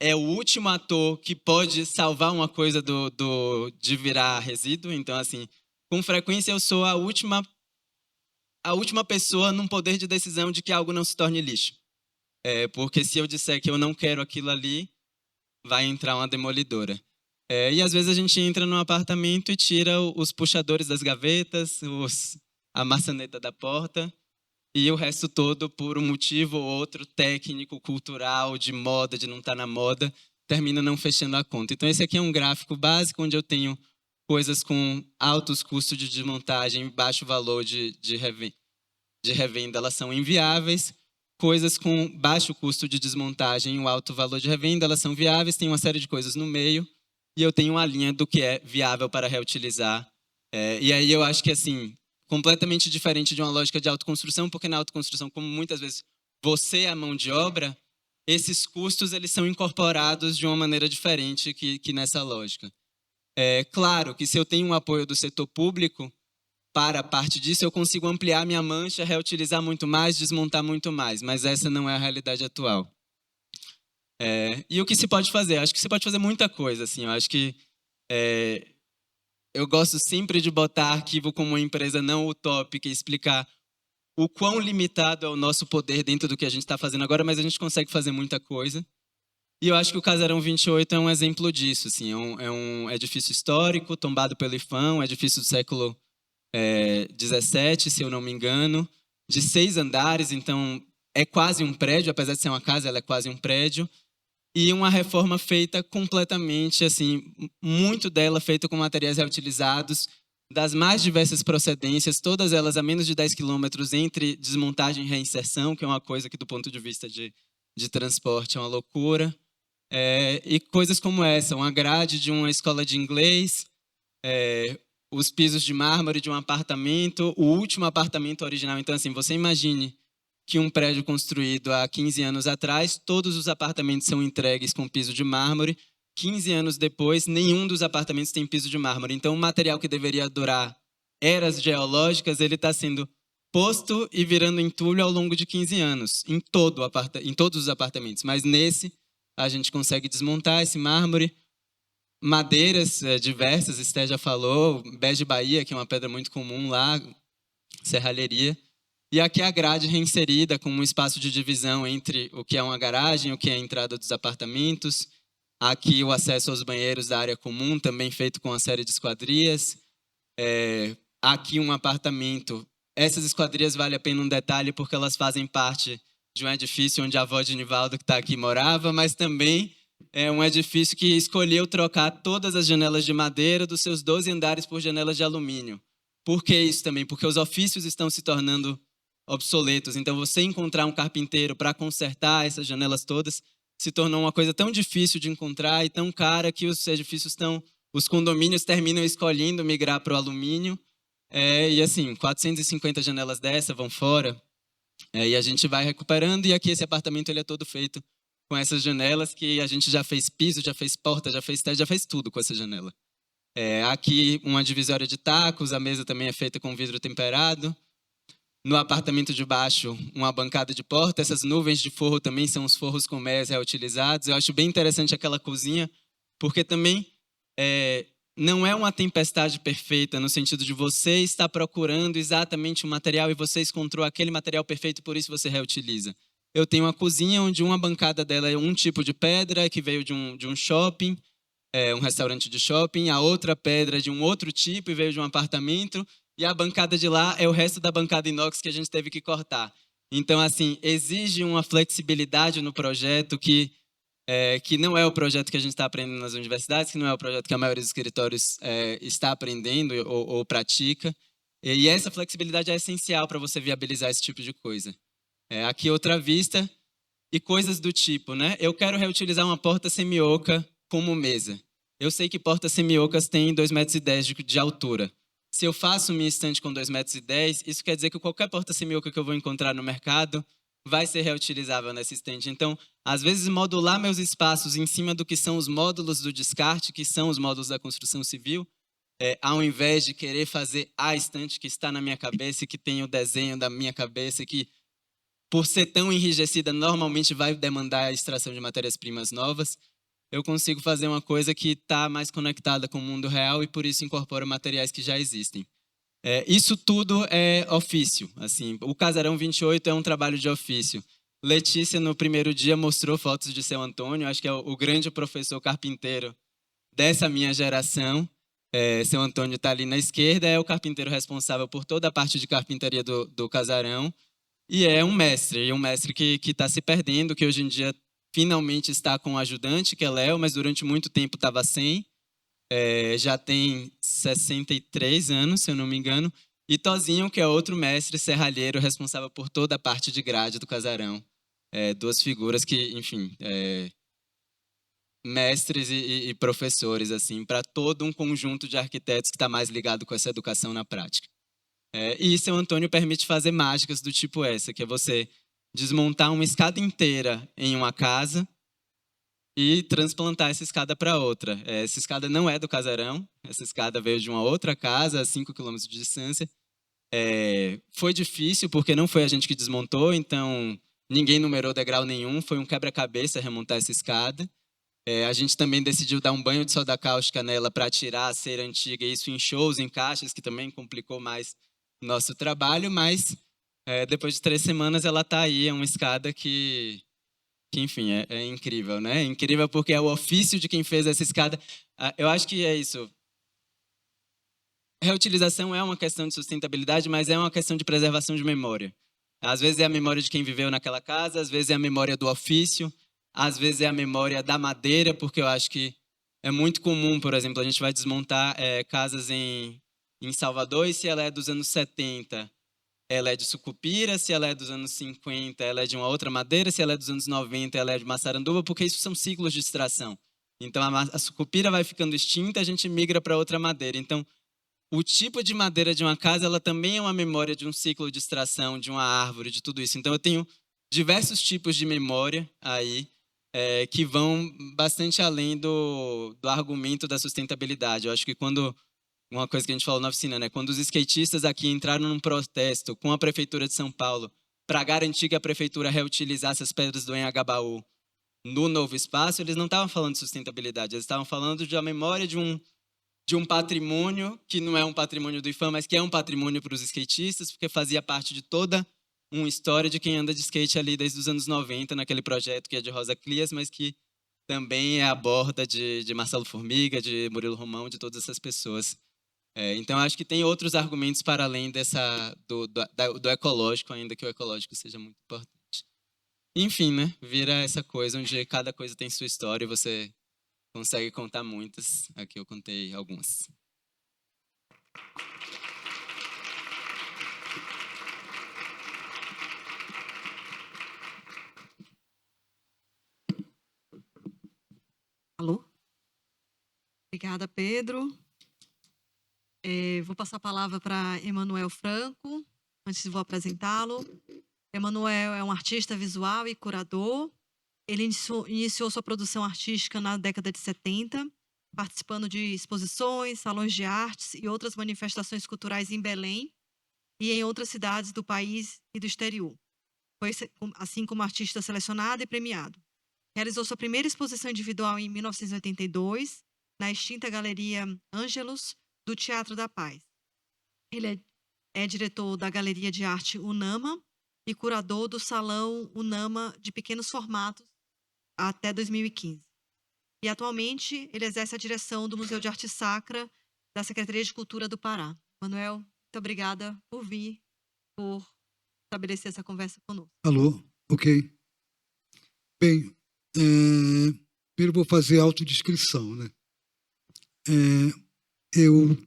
é o último ator que pode salvar uma coisa de virar resíduo. Então, assim, com frequência eu sou a última pessoa num poder de decisão de que algo não se torne lixo. Porque se eu disser que eu não quero aquilo ali, vai entrar uma demolidora. E às vezes a gente entra num apartamento e tira os puxadores das gavetas, a maçaneta da porta, e o resto todo, por um motivo ou outro, técnico, cultural, de moda, de não estar na moda, termina não fechando a conta. Então esse aqui é um gráfico básico onde eu tenho coisas com altos custos de desmontagem e baixo valor de revenda, elas são inviáveis. Coisas com baixo custo de desmontagem e um alto valor de revenda, elas são viáveis. Tem uma série de coisas no meio e eu tenho uma linha do que é viável para reutilizar. E aí eu acho que, assim, completamente diferente de uma lógica de autoconstrução, porque na autoconstrução, como muitas vezes você é a mão de obra, esses custos eles são incorporados de uma maneira diferente que nessa lógica. Claro que se eu tenho um apoio do setor público, para a parte disso eu consigo ampliar minha mancha, reutilizar muito mais, desmontar muito mais, mas essa não é a realidade atual. E o que se pode fazer? Acho que se pode fazer muita coisa. Assim, eu acho que eu gosto sempre de botar arquivo como uma empresa não utópica e explicar o quão limitado é o nosso poder dentro do que a gente está fazendo agora, mas a gente consegue fazer muita coisa. E eu acho que o Casarão 28 é um exemplo disso. Assim, é um edifício histórico, tombado pelo IFAM, um edifício do século 17, se eu não me engano, de 6 andares, então é quase um prédio, apesar de ser uma casa, ela é quase um prédio, e uma reforma feita completamente, assim, muito dela feita com materiais reutilizados, das mais diversas procedências, todas elas a menos de 10 quilômetros entre desmontagem e reinserção, que é uma coisa que do ponto de vista de transporte é uma loucura, e coisas como essa, uma grade de uma escola de inglês, os pisos de mármore de um apartamento, o último apartamento original. Então, assim, você imagine que um prédio construído há 15 anos atrás, todos os apartamentos são entregues com piso de mármore. 15 anos depois, nenhum dos apartamentos tem piso de mármore. Então, o material que deveria durar eras geológicas, ele está sendo posto e virando entulho ao longo de 15 anos, em todos os apartamentos. Mas nesse, a gente consegue desmontar esse mármore. Madeiras diversas, Esté já falou, bege Bahia, que é uma pedra muito comum lá, serralheria. E aqui a grade reinserida com um espaço de divisão entre o que é uma garagem, o que é a entrada dos apartamentos. Aqui o acesso aos banheiros da área comum, também feito com uma série de esquadrias. Aqui um apartamento. Essas esquadrias vale a pena um detalhe porque elas fazem parte de um edifício onde a avó de Nivaldo, que está aqui, morava, mas também é um edifício que escolheu trocar todas as janelas de madeira dos seus 12 andares por janelas de alumínio. Por que isso também? Porque os ofícios estão se tornando obsoletos. Então, você encontrar um carpinteiro para consertar essas janelas todas se tornou uma coisa tão difícil de encontrar e tão cara que os condomínios terminam escolhendo migrar para o alumínio. E assim, 450 janelas dessa vão fora. E a gente vai recuperando. E aqui esse apartamento ele é todo feito com essas janelas que a gente já fez piso, já fez porta, já fez teto, já fez tudo com essa janela. Aqui uma divisória de tacos, a mesa também é feita com vidro temperado. No apartamento de baixo, uma bancada de porta. Essas nuvens de forro também são os forros com meias reutilizados. Eu acho bem interessante aquela cozinha, porque também não é uma tempestade perfeita, no sentido de você estar procurando exatamente um material e você encontrou aquele material perfeito, por isso você reutiliza. Eu tenho uma cozinha onde uma bancada dela é um tipo de pedra que veio de um shopping, um restaurante de shopping, a outra pedra é de um outro tipo e veio de um apartamento, e a bancada de lá é o resto da bancada inox que a gente teve que cortar. Então, assim, exige uma flexibilidade no projeto que não é o projeto que a gente está aprendendo nas universidades, que não é o projeto que a maioria dos escritórios está aprendendo ou pratica. E essa flexibilidade é essencial para você viabilizar esse tipo de coisa. Aqui outra vista e coisas do tipo, né? Eu quero reutilizar uma porta semioca como mesa. Eu sei que portas semiocas têm 2,10 metros de altura. Se eu faço minha estante com 2,10 metros, isso quer dizer que qualquer porta semioca que eu vou encontrar no mercado vai ser reutilizável nessa estante. Então, às vezes, modular meus espaços em cima do que são os módulos do descarte, que são os módulos da construção civil, ao invés de querer fazer a estante que está na minha cabeça e que tem o desenho da minha cabeça, que, por ser tão enrijecida, normalmente vai demandar a extração de matérias-primas novas, eu consigo fazer uma coisa que está mais conectada com o mundo real e, por isso, incorpora materiais que já existem. Isso tudo é ofício. Assim, o Casarão 28 é um trabalho de ofício. Letícia, no primeiro dia, mostrou fotos de seu Antônio, acho que é o grande professor carpinteiro dessa minha geração. Seu Antônio está ali na esquerda, é o carpinteiro responsável por toda a parte de carpintaria do Casarão, e é um mestre que está se perdendo, que hoje em dia finalmente está com um ajudante, que é Léo, mas durante muito tempo estava sem. Já tem 63 anos, se eu não me engano, e Tozinho, que é outro mestre serralheiro responsável por toda a parte de grade do Casarão. Duas figuras que, enfim, mestres e professores, assim, para todo um conjunto de arquitetos que está mais ligado com essa educação na prática. E seu Antônio permite fazer mágicas do tipo essa, que é você desmontar uma escada inteira em uma casa e transplantar essa escada para outra. Essa escada não é do Casarão, essa escada veio de uma outra casa, a 5 quilômetros de distância. Foi difícil, porque não foi a gente que desmontou, então ninguém numerou degrau nenhum, foi um quebra-cabeça remontar essa escada. A gente também decidiu dar um banho de soda cáustica nela para tirar a cera antiga, e isso inchou os encaixes, que também complicou mais o nosso trabalho, mas depois de 3 semanas ela está aí, é uma escada que enfim, é incrível, né? É incrível porque é o ofício de quem fez essa escada. Eu acho que é isso. Reutilização é uma questão de sustentabilidade, mas é uma questão de preservação de memória. Às vezes é a memória de quem viveu naquela casa, às vezes é a memória do ofício, às vezes é a memória da madeira, porque eu acho que é muito comum, por exemplo, a gente vai desmontar casas em Salvador, e se ela é dos anos 70, ela é de sucupira, se ela é dos anos 50, ela é de uma outra madeira, se ela é dos anos 90, ela é de maçaranduba, porque isso são ciclos de extração. Então, a sucupira vai ficando extinta, a gente migra para outra madeira. Então, o tipo de madeira de uma casa, ela também é uma memória de um ciclo de extração, de uma árvore, de tudo isso. Então, eu tenho diversos tipos de memória aí, que vão bastante além do argumento da sustentabilidade. Eu acho que uma coisa que a gente falou na oficina, né? Quando os skatistas aqui entraram num protesto com a Prefeitura de São Paulo para garantir que a Prefeitura reutilizasse as pedras do Anhangabaú no novo espaço, eles não estavam falando de sustentabilidade, eles estavam falando da memória de um patrimônio que não é um patrimônio do IFAM, mas que é um patrimônio para os skatistas, porque fazia parte de toda uma história de quem anda de skate ali desde os anos 90, naquele projeto que é de Rosa Clias, mas que também é a borda de Marcelo Formiga, de Murilo Romão, de todas essas pessoas. Então, acho que tem outros argumentos para além do ecológico, ainda que o ecológico seja muito importante. Enfim, né? Vira essa coisa onde cada coisa tem sua história e você consegue contar muitas. Aqui eu contei algumas. Alô? Obrigada, Pedro. Vou passar a palavra para Emanuel Franco, antes vou apresentá-lo. Emanuel é um artista visual e curador. Ele iniciou sua produção artística na década de 70, participando de exposições, salões de artes e outras manifestações culturais em Belém e em outras cidades do país e do exterior. Foi assim como artista selecionado e premiado. Realizou sua primeira exposição individual em 1982, na extinta Galeria Ângelos, do Teatro da Paz. Ele é diretor da Galeria de Arte UNAMA e curador do Salão UNAMA de pequenos formatos até 2015. E atualmente ele exerce a direção do Museu de Arte Sacra da Secretaria de Cultura do Pará. Manuel, muito obrigada por vir, por estabelecer essa conversa conosco. Alô, ok. Bem, primeiro vou fazer autodescrição, né? Eu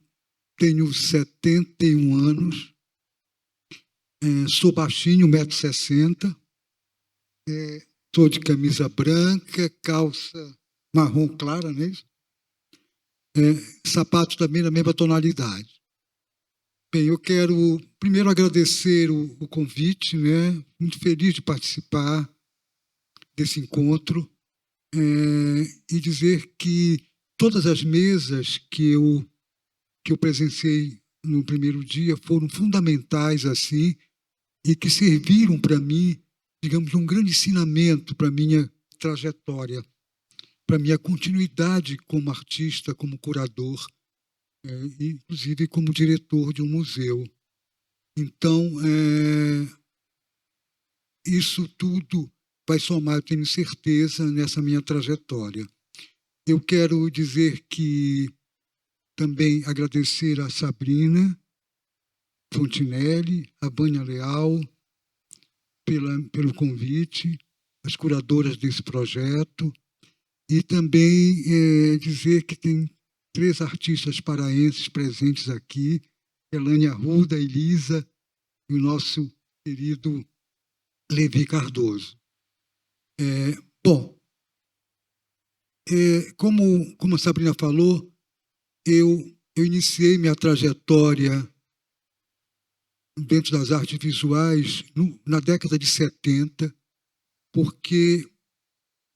tenho 71 anos, sou baixinho, 1,60 m, estou de camisa branca, calça marrom clara, não é isso? Sapato também na mesma tonalidade. Bem, eu quero primeiro agradecer o convite, né? Muito feliz de participar desse encontro e dizer que todas as mesas que eu presenciei no primeiro dia foram fundamentais assim e que serviram para mim, digamos, de um grande ensinamento para a minha trajetória, para a minha continuidade como artista, como curador, inclusive como diretor de um museu. Então, isso tudo vai somar, eu tenho certeza, nessa minha trajetória. Eu quero dizer que também agradecer a Sabrina Fontinelli, a Vânia Leal, pelo convite, as curadoras desse projeto, e também dizer que tem 3 artistas paraenses presentes aqui, Elane Arruda, Elisa e o nosso querido Levi Cardoso. Bom, como a Sabrina falou, eu iniciei minha trajetória dentro das artes visuais na década de 70, porque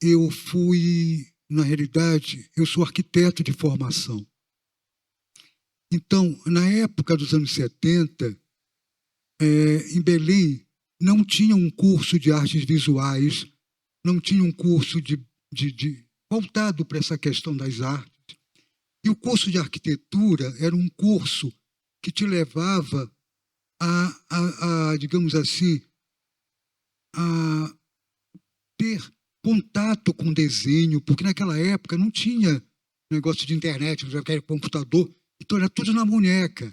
eu fui, na realidade, eu sou arquiteto de formação. Então, na época dos anos 70, em Belém, não tinha um curso de artes visuais, não tinha um curso voltado para essa questão das artes. E o curso de arquitetura era um curso que te levava digamos assim, a ter contato com desenho, porque naquela época não tinha negócio de internet, não tinha computador, então era tudo na boneca.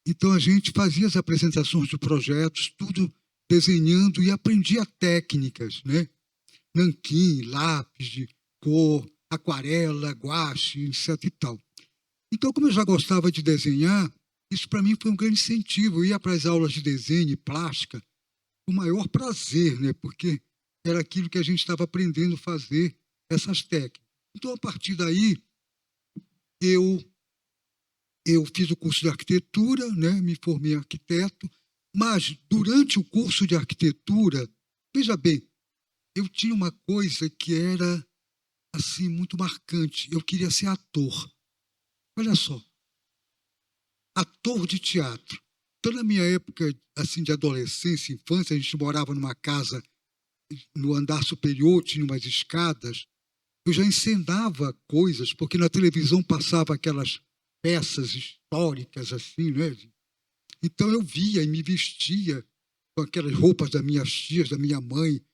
Então a gente fazia as apresentações de projetos, tudo desenhando e aprendia técnicas, né? Nanquim, lápis de cor, aquarela, guache, etc. e tal. Então, como eu já gostava de desenhar, isso para mim foi um grande incentivo. Eu ia para as aulas de desenho e plástica com o maior prazer, né? Porque era aquilo que a gente estava aprendendo a fazer, essas técnicas. Então, a partir daí, eu fiz o curso de arquitetura, né? Me formei arquiteto, mas durante o curso de arquitetura, veja bem, eu tinha uma coisa que era assim muito marcante. Eu queria ser ator. Olha só, ator de teatro. Então, na minha época assim, de adolescência, infância, a gente morava numa casa no andar superior, tinha umas escadas. Eu já encenava coisas, porque na televisão passava aquelas peças históricas assim, né? Então eu via e me vestia com aquelas roupas das minhas tias, da minha mãe,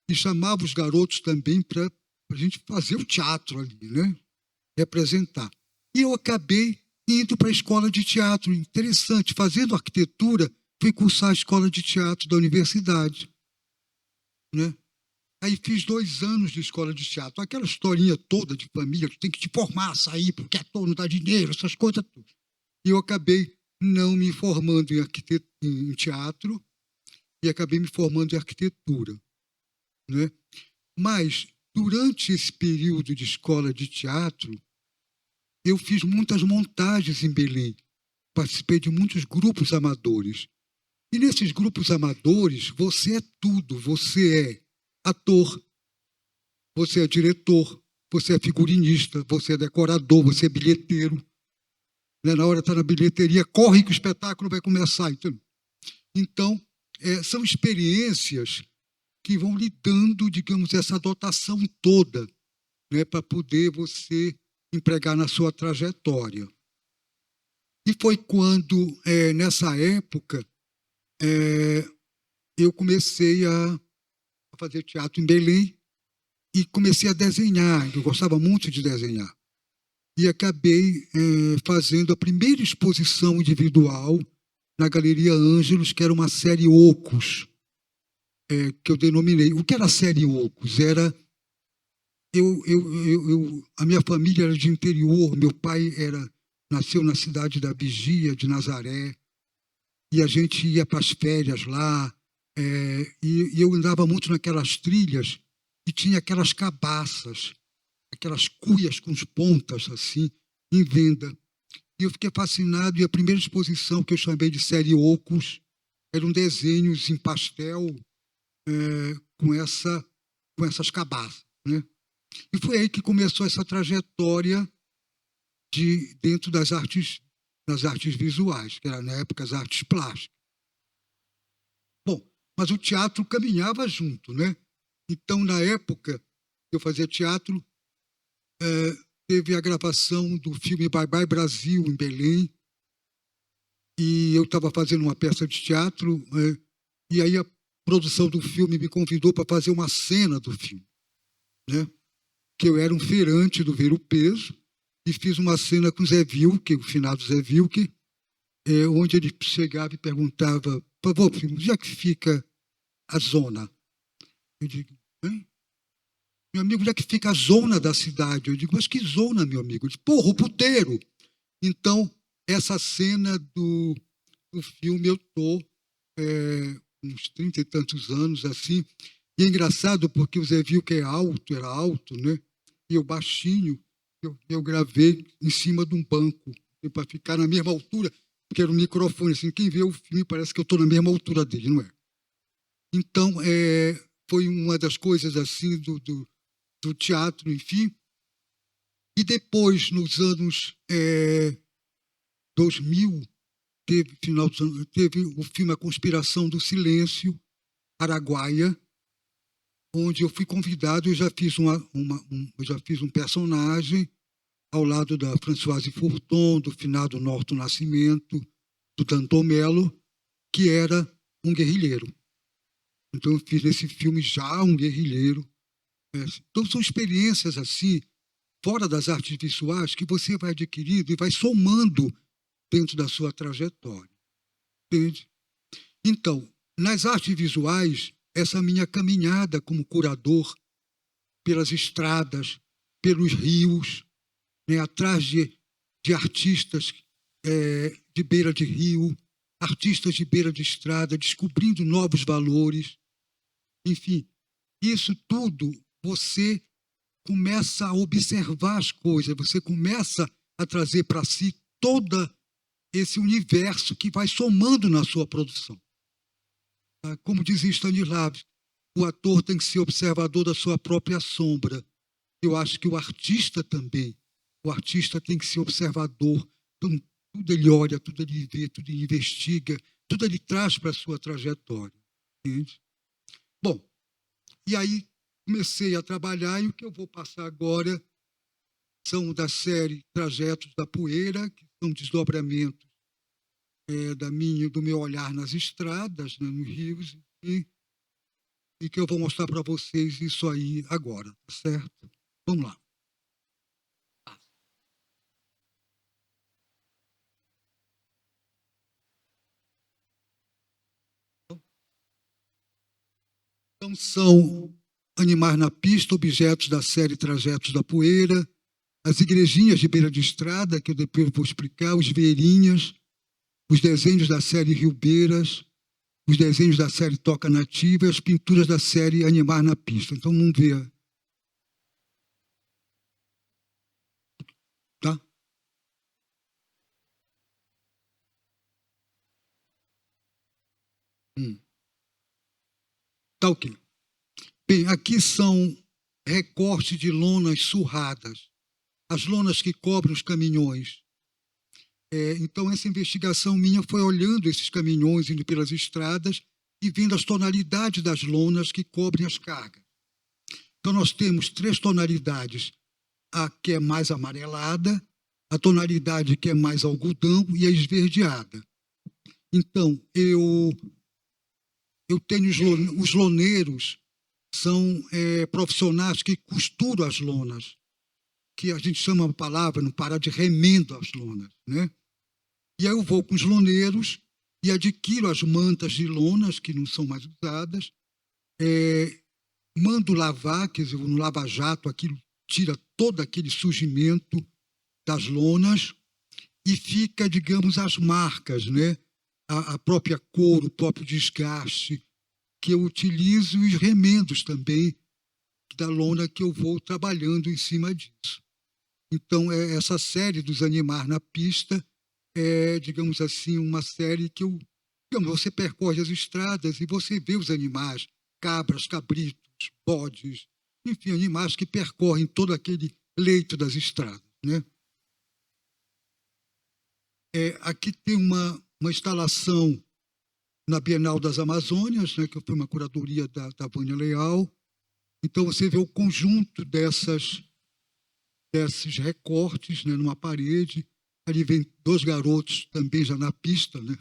e chamava os garotos também para a gente fazer o teatro ali, né? Representar. E eu acabei indo para a escola de teatro. Interessante, fazendo arquitetura, fui cursar a escola de teatro da universidade, né? Aí fiz 2 anos de escola de teatro. Aquela historinha toda de família, tu tem que te formar, sair, porque ator não dá dinheiro, essas coisas tudo. E eu acabei não me formando em teatro e acabei me formando em arquitetura, né? Mas, durante esse período de escola de teatro, eu fiz muitas montagens em Belém. Participei de muitos grupos amadores. E nesses grupos amadores, você é tudo. Você é ator, você é diretor, você é figurinista, você é decorador, você é bilheteiro. Na hora de estar na bilheteria, corre que o espetáculo vai começar. Então, são experiências que vão lhe dando, digamos, essa dotação toda, né, para poder você empregar na sua trajetória. E foi quando, nessa época, eu comecei a fazer teatro em Belém e comecei a desenhar. Eu gostava muito de desenhar. E acabei fazendo a primeira exposição individual na Galeria Ângelos, que era uma série Ocos, que eu denominei. O que era a série Ocos? Era... a minha família era de interior, meu pai nasceu na cidade da Vigia, de Nazaré, e a gente ia para as férias lá, e eu andava muito naquelas trilhas, e tinha aquelas cabaças, aquelas cuias com as pontas, assim, em venda. E eu fiquei fascinado, e a primeira exposição, que eu chamei de série Ocos, eram desenhos em pastel com essas cabaças, né? E foi aí que começou essa trajetória dentro das artes visuais, que era, na época, as artes plásticas. Bom, mas o teatro caminhava junto, né? Então, na época que eu fazia teatro, teve a gravação do filme Bye Bye Brasil, em Belém, e eu estava fazendo uma peça de teatro, e aí a produção do filme me convidou para fazer uma cena do filme, né? Que eu era um feirante do Ver o Peso, e fiz uma cena com o Zé Vilke, o finado Zé Vilke, onde ele chegava e perguntava: por favor, filho, onde é que fica a zona? Eu digo: hein? Meu amigo, onde é que fica a zona da cidade? Eu digo: mas que zona, meu amigo? Ele disse: porra, o puteiro. Então, essa cena do filme, eu estou uns 30 e tantos anos, assim, e é engraçado porque o Zé Vilke era alto, né? E eu baixinho, eu gravei em cima de um banco, para ficar na mesma altura, porque era um microfone, assim, quem vê o filme parece que eu estou na mesma altura dele, não é? Então, foi uma das coisas, assim, do teatro, enfim. E depois, nos anos 2000, teve o filme A Conspiração do Silêncio, Araguaia, onde eu fui convidado, eu já fiz um personagem ao lado da Françoise Forton, do finado Norton Nascimento, do Danton Mello, que era um guerrilheiro. Então, eu fiz nesse filme já um guerrilheiro. Então, são experiências assim, fora das artes visuais, que você vai adquirindo e vai somando dentro da sua trajetória. Entende? Então, nas artes visuais, essa minha caminhada como curador pelas estradas, pelos rios, né, atrás de artistas de beira de rio, artistas de beira de estrada, descobrindo novos valores. Enfim, isso tudo você começa a observar as coisas, você começa a trazer para si todo esse universo que vai somando na sua produção. Como dizia Stanislavski, o ator tem que ser observador da sua própria sombra. Eu acho que o artista também. O artista tem que ser observador. Então, tudo ele olha, tudo ele vê, tudo ele investiga, tudo ele traz para a sua trajetória. Entende? Bom, e aí comecei a trabalhar, e o que eu vou passar agora são da série Trajetos da Poeira, que são desdobramentos do meu olhar nas estradas, né, nos rios, e que eu vou mostrar para vocês isso aí agora, tá certo? Vamos lá. Então, são Animais na Pista, objetos da série Trajetos da Poeira, as igrejinhas de beira de estrada, que eu depois vou explicar, os veirinhas, os desenhos da série Rio Beiras, os desenhos da série Toca Nativa e as pinturas da série Animais na Pista. Então, vamos ver. Tá? Tá ok. Bem, aqui são recortes de lonas surradas, as lonas que cobrem os caminhões. Então, essa investigação minha foi olhando esses caminhões indo pelas estradas e vendo as tonalidades das lonas que cobrem as cargas. Então, nós temos 3 tonalidades: a que é mais amarelada, a tonalidade que é mais algodão e a esverdeada. Então, eu tenho os loneiros, são profissionais que costuram as lonas, que a gente chama a palavra, não para de remendo as lonas, né? E aí eu vou com os loneiros e adquiro as mantas de lonas, que não são mais usadas, mando lavar, quer dizer, no lava-jato, aquilo tira todo aquele surgimento das lonas e fica, digamos, as marcas, né? A própria cor, o próprio desgaste, que eu utilizo, e os remendos também da lona que eu vou trabalhando em cima disso. Então, essa série dos Animais na Pista é, digamos assim, uma série que você percorre as estradas e você vê os animais, cabras, cabritos, bodes, enfim, animais que percorrem todo aquele leito das estradas, né? Aqui tem uma instalação na Bienal das Amazônias, né, que foi uma curadoria da Vânia Leal. Então, você vê o conjunto desses recortes, né, numa parede. Ali vem 2 garotos também já na pista, né?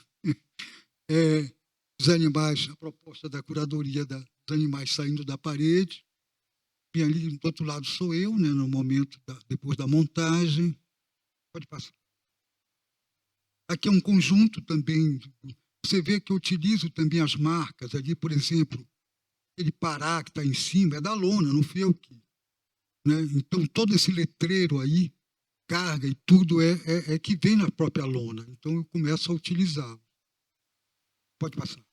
Os animais, a proposta da curadoria dos animais saindo da parede. E ali, do outro lado, sou eu, né, no momento, depois da montagem. Pode passar. Aqui é um conjunto também. Você vê que eu utilizo também as marcas ali, por exemplo, aquele Pará que está em cima, é da lona, não fui eu que. Né? Então, todo esse letreiro aí, carga e tudo, é que vem na própria lona. Então, eu começo a utilizá-lo. Pode passar.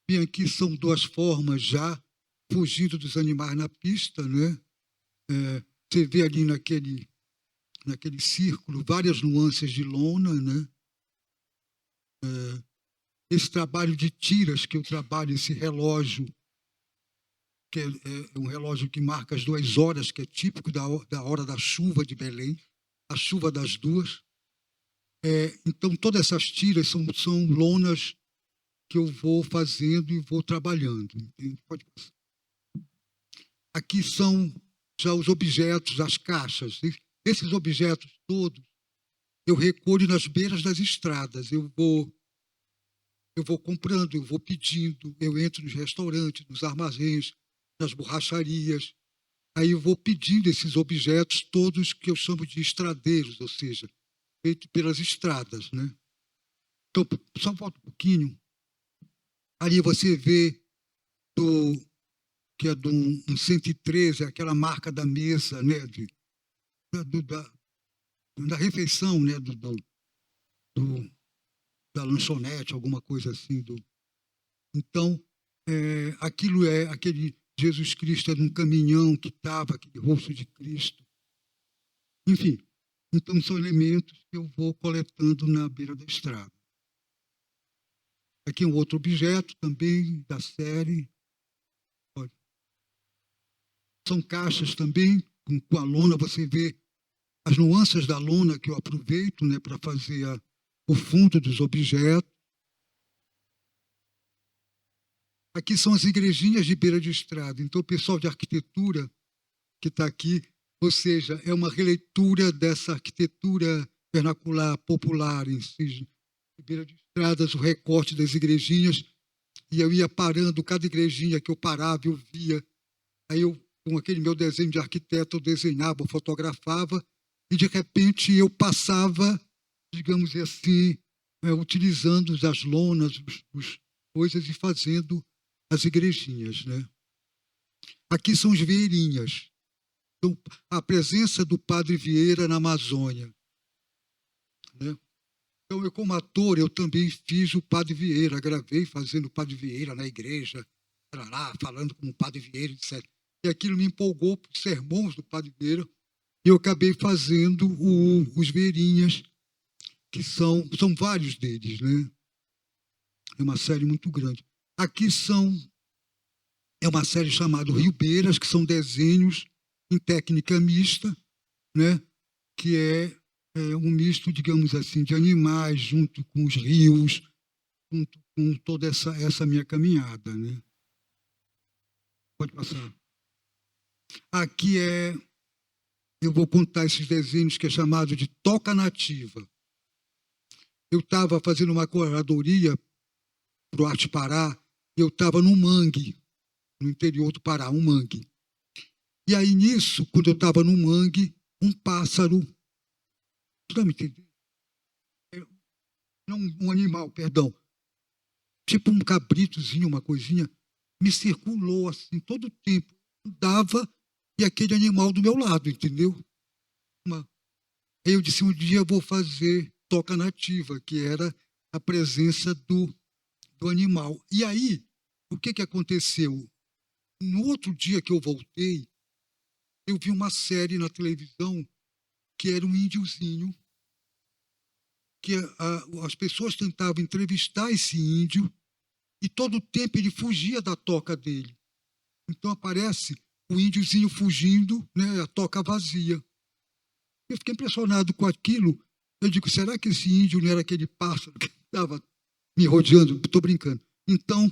E aqui são 2 formas já, fugindo dos animais na pista, né? Você vê ali naquele círculo várias nuances de lona, né? Esse trabalho de tiras que eu trabalho, esse relógio, que é um relógio que marca as 2 horas, que é típico da hora da chuva de Belém, a chuva das 2. Então, todas essas tiras são lonas que eu vou fazendo e vou trabalhando. Pode passar. Aqui são já os objetos, as caixas. Esses objetos todos eu recolho nas beiras das estradas. Eu vou comprando, eu vou pedindo, eu entro nos restaurantes, nos armazéns, nas borracharias. Aí eu vou pedindo esses objetos todos que eu chamo de estradeiros, ou seja, feitos pelas estradas, né? Então, só volta um pouquinho. Ali você vê que é do 113, aquela marca da mesa, né? Da refeição, né? Da lanchonete, alguma coisa assim. Então, aquilo é aquele Jesus Cristo num caminhão que estava, aquele rosto de Cristo. Enfim, então são elementos que eu vou coletando na beira da estrada. Aqui um outro objeto também da série. Olha. São caixas também, com a lona, você vê as nuances da lona que eu aproveito, né, para fazer o fundo dos objetos. Aqui são as igrejinhas de beira de estrada. Então, o pessoal de arquitetura que está aqui, ou seja, é uma releitura dessa arquitetura vernacular, popular, em si, de beira de estradas, o recorte das igrejinhas, e eu ia parando, cada igrejinha que eu parava, eu via. Aí, com aquele meu desenho de arquiteto, eu desenhava, eu fotografava, e, de repente, eu passava, digamos assim, utilizando as lonas, as coisas, e fazendo as igrejinhas, né? Aqui são os vieirinhas. Então, a presença do Padre Vieira na Amazônia, né? Então, eu, como ator, eu também fiz o Padre Vieira, gravei fazendo o Padre Vieira na igreja, lá, falando como o Padre Vieira, etc. E aquilo me empolgou para os sermões do Padre Vieira, e eu acabei fazendo os vieirinhas, que são vários deles, né? É uma série muito grande. Aqui é uma série chamada Rio Beiras, que são desenhos em técnica mista, né? Que é um misto, digamos assim, de animais junto com os rios, junto com toda essa minha caminhada, né? Pode passar. Aqui eu vou contar esses desenhos que é chamado de Toca Nativa. Eu estava fazendo uma curadoria para o Arte Pará, e eu estava num mangue, no interior do Pará, um mangue. E aí, nisso, quando eu estava no mangue, um pássaro, você está me entendendo? Não, um animal, perdão, tipo um cabritozinho, uma coisinha, me circulou assim todo o tempo. Andava e aquele animal do meu lado, entendeu? Aí eu disse, um dia eu vou fazer Toca Nativa, que era a presença do animal. E aí, o que aconteceu? No outro dia que eu voltei, eu vi uma série na televisão que era um índiozinho que as pessoas tentavam entrevistar esse índio e todo o tempo ele fugia da toca dele. Então aparece o índiozinho fugindo, né, a toca vazia. Eu fiquei impressionado com aquilo. Eu digo, será que esse índio não era aquele pássaro que estava me rodeando? Estou brincando. Então,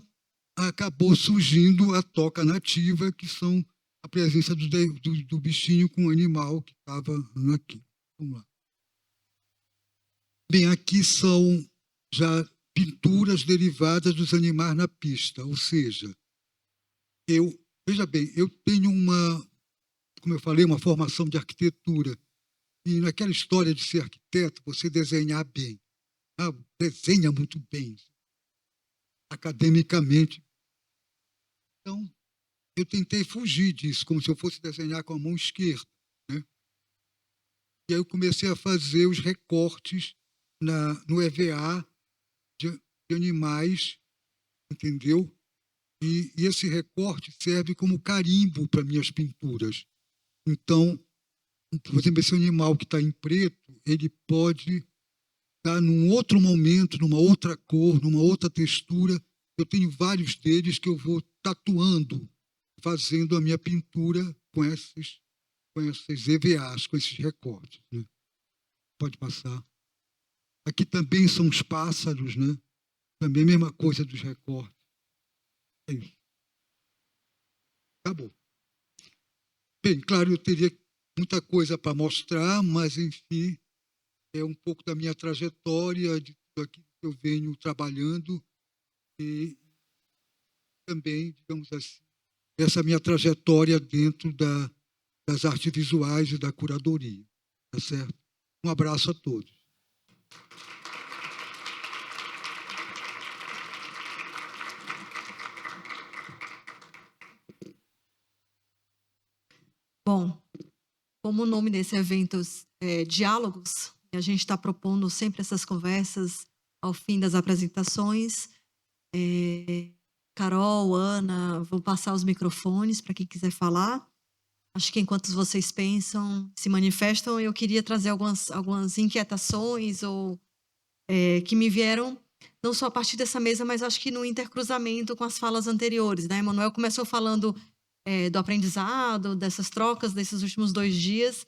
acabou surgindo a toca nativa, que são a presença do bichinho com o animal que estava aqui. Vamos lá. Bem, aqui são já pinturas derivadas dos animais na pista, ou seja, veja bem, eu tenho como eu falei, uma formação de arquitetura, e naquela história de ser arquiteto, você desenhar bem, desenha muito bem, academicamente. Então, eu tentei fugir disso, como se eu fosse desenhar com a mão esquerda, né? E aí eu comecei a fazer os recortes no EVA de animais, entendeu? E esse recorte serve como carimbo para minhas pinturas. Então, por exemplo, esse animal que está em preto, ele pode estar num outro momento, numa outra cor, numa outra textura. Eu tenho vários deles que eu vou tatuando, fazendo a minha pintura com esses EVAs, com esses recortes, né? Pode passar. Aqui também são os pássaros, né? Também a mesma coisa dos recortes. É isso. Acabou. Bem, claro, eu teria muita coisa para mostrar, mas, enfim, é um pouco da minha trajetória, de tudo aquilo que eu venho trabalhando e também, digamos assim, essa minha trajetória dentro das artes visuais e da curadoria. Tá certo? Um abraço a todos. Bom, como o nome desse evento é Diálogos, e a gente está propondo sempre essas conversas ao fim das apresentações. Carol, Ana, vou passar os microfones para quem quiser falar. Acho que enquanto vocês pensam, se manifestam, eu queria trazer algumas inquietações que me vieram, não só a partir dessa mesa, mas acho que no intercruzamento com as falas anteriores, né? Emanuel começou falando do aprendizado, dessas trocas desses últimos 2 dias,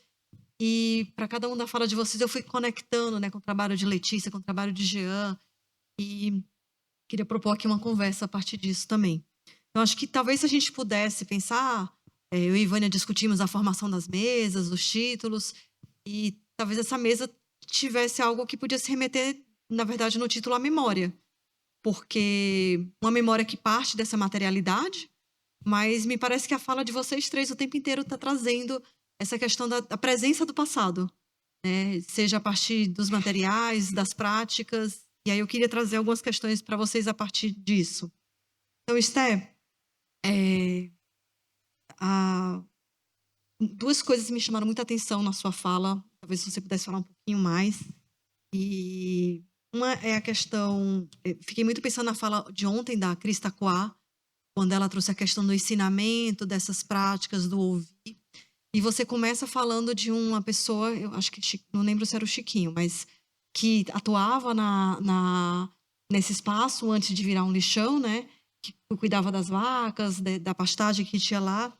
e para cada um da fala de vocês eu fui conectando, né, com o trabalho de Letícia, com o trabalho de Jean, e queria propor aqui uma conversa a partir disso também. Então, acho que talvez se a gente pudesse pensar, eu e Vânia discutimos a formação das mesas, os títulos, e talvez essa mesa tivesse algo que podia se remeter, na verdade, no título à memória, porque uma memória que parte dessa materialidade, mas me parece que a fala de vocês três o tempo inteiro está trazendo essa questão da presença do passado, né? Seja a partir dos materiais, das práticas, e aí eu queria trazer algumas questões para vocês a partir disso. Então, Esté, 2 coisas me chamaram muita atenção na sua fala, talvez você pudesse falar um pouquinho mais. E uma é a questão, fiquei muito pensando na fala de ontem da Krista Coá, quando ela trouxe a questão do ensinamento, dessas práticas, do ouvir. E você começa falando de uma pessoa, eu acho que, não lembro se era o Chiquinho, mas que atuava nesse espaço antes de virar um lixão, né? Que cuidava das vacas, da pastagem que tinha lá.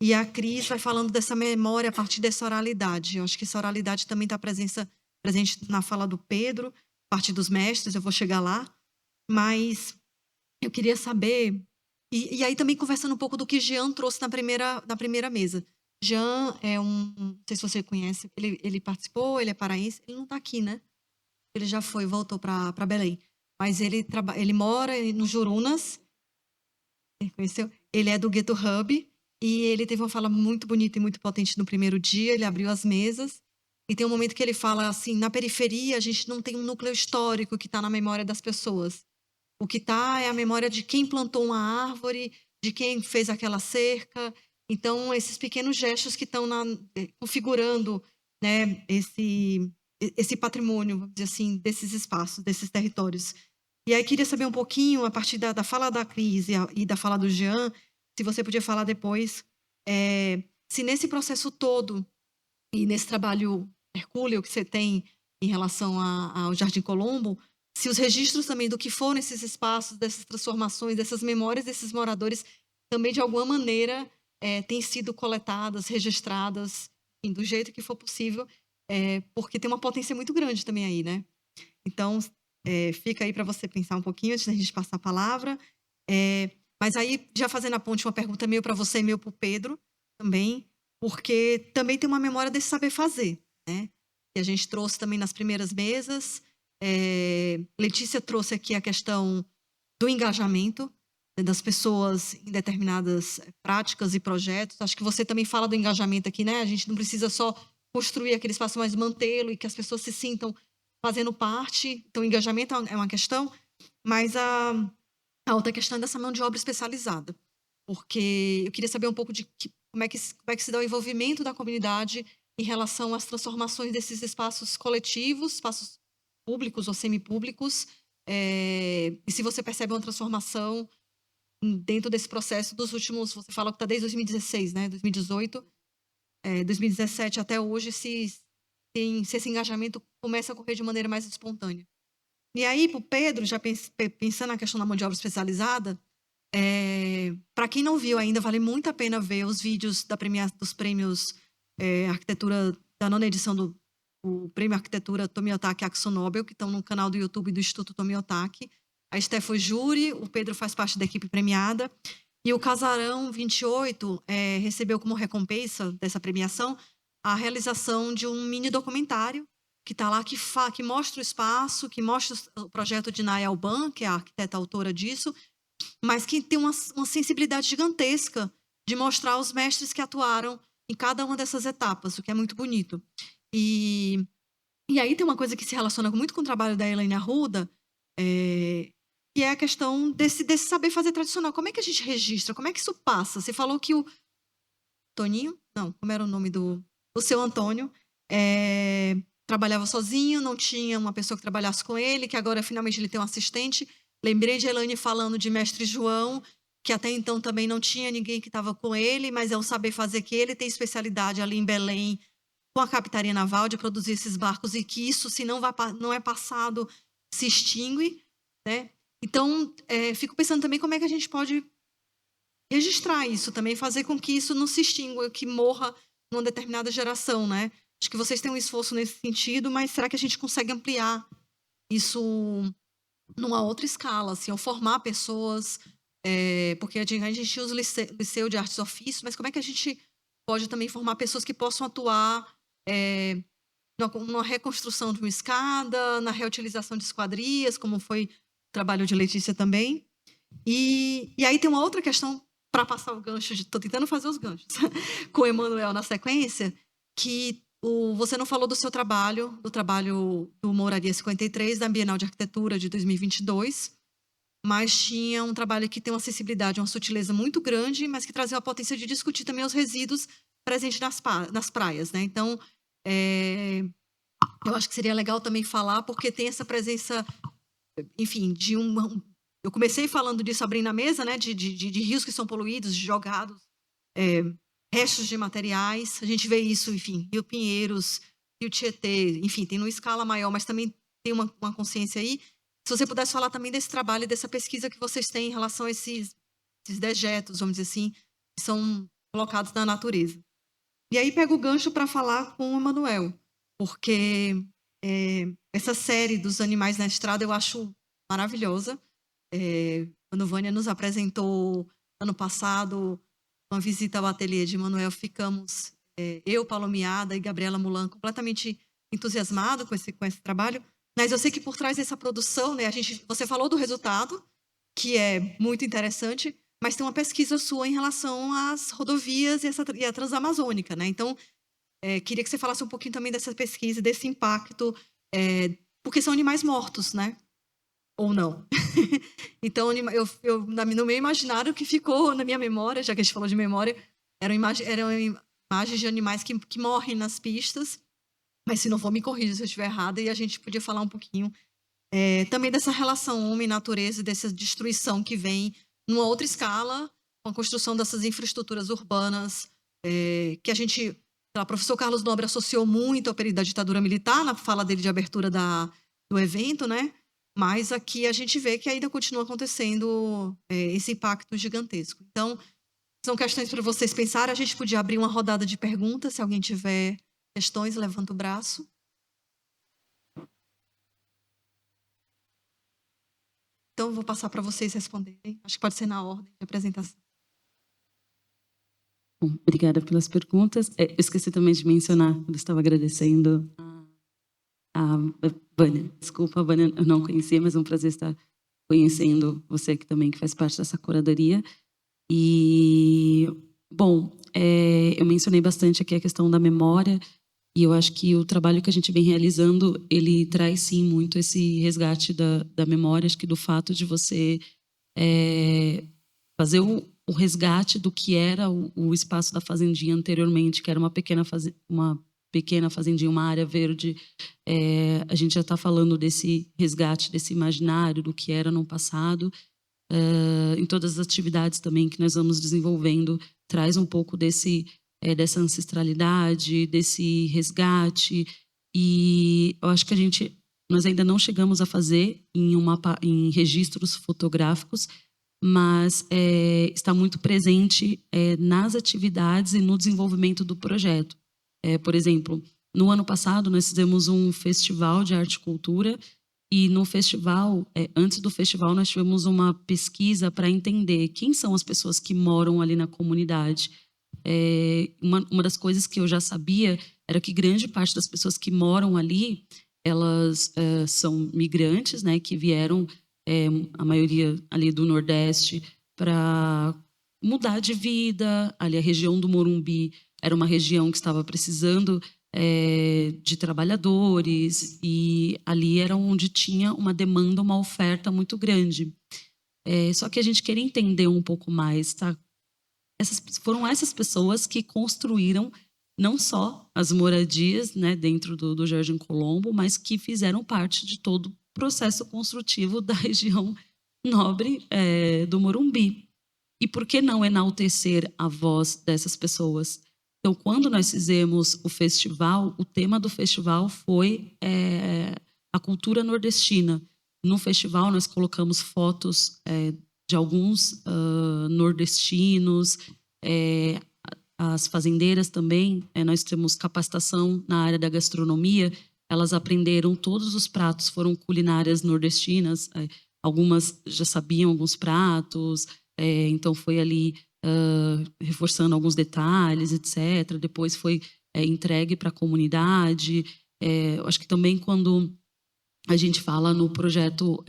E a Cris vai falando dessa memória a partir dessa oralidade. Eu acho que essa oralidade também está presente na fala do Pedro, parte dos mestres, eu vou chegar lá. Mas eu queria saber... E aí também conversando um pouco do que Jean trouxe na primeira mesa. Jean não sei se você conhece, ele participou, ele é paraense, ele não está aqui, né? Ele já voltou para Belém. Mas ele mora no Jurunas, conheceu? Ele é do Gueto Hub, e ele teve uma fala muito bonita e muito potente no primeiro dia, ele abriu as mesas, e tem um momento que ele fala assim, na periferia a gente não tem um núcleo histórico que está na memória das pessoas. O que está é a memória de quem plantou uma árvore, de quem fez aquela cerca. Então, esses pequenos gestos que estão configurando, né, esse patrimônio, vamos dizer assim, desses espaços, desses territórios. E aí, queria saber um pouquinho, a partir da fala da Cris e da fala do Jean, se você podia falar depois, se nesse processo todo, e nesse trabalho hercúleo que você tem, em relação ao Jardim Colombo, se os registros também do que foram esses espaços, dessas transformações, dessas memórias desses moradores, também de alguma maneira têm sido coletadas, registradas, enfim, do jeito que for possível, porque tem uma potência muito grande também aí, né? Então, fica aí para você pensar um pouquinho antes da gente passar a palavra. Mas aí, já fazendo a ponte, uma pergunta meio para você e meio para o Pedro também, porque também tem uma memória desse saber fazer, né? Que a gente trouxe também nas primeiras mesas. Letícia trouxe aqui a questão do engajamento, né, das pessoas em determinadas práticas e projetos. Acho que você também fala do engajamento aqui, né? A gente não precisa só construir aquele espaço, mas mantê-lo e que as pessoas se sintam fazendo parte. Então, o engajamento é uma questão, mas a outra questão é dessa mão de obra especializada, porque eu queria saber um pouco de como é que se dá o envolvimento da comunidade em relação às transformações desses espaços coletivos, espaços públicos ou semipúblicos, e se você percebe uma transformação dentro desse processo dos últimos, você fala que está desde 2016, né? 2018, 2017 até hoje, se esse engajamento começa a ocorrer de maneira mais espontânea. E aí, para o Pedro, já pensando na questão da mão de obra especializada, para quem não viu ainda, vale muito a pena ver os vídeos dos prêmios Arquitetura, da 9ª edição do Prêmio Arquitetura Tomiotaki Akzo-Nobel, que estão no canal do YouTube do Instituto Tomiotaki. A Esté foi júri, o Pedro faz parte da equipe premiada, e o Casarão 28 recebeu como recompensa dessa premiação a realização de um mini documentário que está lá, que mostra o espaço, que mostra o projeto de Naya Alban, que é a arquiteta autora disso, mas que tem uma sensibilidade gigantesca de mostrar os mestres que atuaram em cada uma dessas etapas, o que é muito bonito. E aí tem uma coisa que se relaciona muito com o trabalho da Elaine Arruda, que é a questão desse saber fazer tradicional. Como é que a gente registra? Como é que isso passa? Você falou que o Toninho, não, como era o nome o seu Antônio, trabalhava sozinho, não tinha uma pessoa que trabalhasse com ele, que agora finalmente ele tem um assistente. Lembrei de Elaine falando de Mestre João, que até então também não tinha ninguém que estava com ele, mas é um saber fazer que ele tem especialidade ali em Belém, com a Capitania Naval, de produzir esses barcos, e que isso, se não é passado, se extingue, né? Então, fico pensando também como é que a gente pode registrar isso também, fazer com que isso não se extingua, que morra numa determinada geração, né? Acho que vocês têm um esforço nesse sentido, mas será que a gente consegue ampliar isso numa outra escala, assim, ou formar pessoas, porque a gente usa o Liceu de Artes e Ofícios, mas como é que a gente pode também formar pessoas que possam atuar numa reconstrução de uma escada, na reutilização de esquadrias, como foi o trabalho de Letícia também. E aí tem uma outra questão, para passar o gancho, estou tentando fazer os ganchos, com o Emanuel na sequência, que você não falou do seu trabalho, do trabalho do Moraria 53, da Bienal de Arquitetura de 2022, mas tinha um trabalho que tem uma sensibilidade, uma sutileza muito grande, mas que trazia a potência de discutir também os resíduos presentes nas praias, né? Então, eu acho que seria legal também falar, porque tem essa presença, enfim, eu comecei falando disso, abrindo a mesa, né, de rios que são poluídos, jogados, restos de materiais. A gente vê isso, enfim, Rio Pinheiros, Rio Tietê, enfim, tem numa escala maior, mas também tem uma consciência aí. Se você pudesse falar também desse trabalho, dessa pesquisa que vocês têm em relação a esses dejetos, vamos dizer assim, que são colocados na natureza. E aí pego o gancho para falar com o Emanuel, porque essa série dos animais na estrada eu acho maravilhosa. Quando Vânia nos apresentou ano passado uma visita ao ateliê de Emanuel, ficamos, eu, Paulo Miada e Gabriela Mulan, completamente entusiasmados com esse trabalho. Mas eu sei que por trás dessa produção, né, você falou do resultado, que é muito interessante, mas tem uma pesquisa sua em relação às rodovias e a Transamazônica, né? Então, queria que você falasse um pouquinho também dessa pesquisa, desse impacto, porque são animais mortos, né? Ou não. Então, no meu imaginário, o que ficou na minha memória, já que a gente falou de memória, eram imagens de animais que morrem nas pistas, mas se não for, me corrija se eu estiver errada, e a gente podia falar um pouquinho também dessa relação homem-natureza, dessa destruição que vem numa outra escala, com a construção dessas infraestruturas urbanas, que a gente O professor Carlos Nobre associou muito ao período da ditadura militar, na fala dele de abertura do evento, né? Mas aqui a gente vê que ainda continua acontecendo esse impacto gigantesco. Então, são questões para vocês pensarem. A gente podia abrir uma rodada de perguntas. Se alguém tiver questões, levanta o braço. Então, eu vou passar para vocês responderem. Acho que pode ser na ordem de apresentação. Bom, obrigada pelas perguntas. Eu esqueci também de mencionar, eu estava agradecendo a Vânia. Desculpa, Vânia, eu não conhecia, mas é um prazer estar conhecendo você também, que faz parte dessa curadoria. E, bom, eu mencionei bastante aqui a questão da memória, e eu acho que o trabalho que a gente vem realizando, ele traz, sim, muito esse resgate da memória, acho que do fato de você fazer o resgate do que era o espaço da fazendinha anteriormente, que era uma pequena fazendinha, uma área verde. A gente já está falando desse resgate, desse imaginário do que era no passado. Em todas as atividades também que nós vamos desenvolvendo, traz um pouco dessa ancestralidade, desse resgate. E eu acho que nós ainda não chegamos a fazer em registros fotográficos, mas está muito presente nas atividades e no desenvolvimento do projeto. Por exemplo, no ano passado, nós fizemos um festival de arte e cultura, e no festival, antes do festival, nós tivemos uma pesquisa para entender quem são as pessoas que moram ali na comunidade. Uma das coisas que eu já sabia era que grande parte das pessoas que moram ali, elas são migrantes, né, que vieram, a maioria ali do Nordeste, para mudar de vida. Ali a região do Morumbi era uma região que estava precisando de trabalhadores, e ali era onde tinha uma demanda, uma oferta muito grande. Só que a gente queria entender um pouco mais, tá? Foram essas pessoas que construíram não só as moradias, né, dentro do Jardim Colombo, mas que fizeram parte de todo o processo construtivo da região nobre do Morumbi. E por que não enaltecer a voz dessas pessoas? Então, quando nós fizemos o festival, o tema do festival foi a cultura nordestina. No festival, nós colocamos fotos de alguns nordestinos, as fazendeiras também. Nós temos capacitação na área da gastronomia. Elas aprenderam todos os pratos, foram culinárias nordestinas. Algumas já sabiam alguns pratos, então foi ali reforçando alguns detalhes, etc. Depois foi entregue para a comunidade. Eu acho que também quando a gente fala no projeto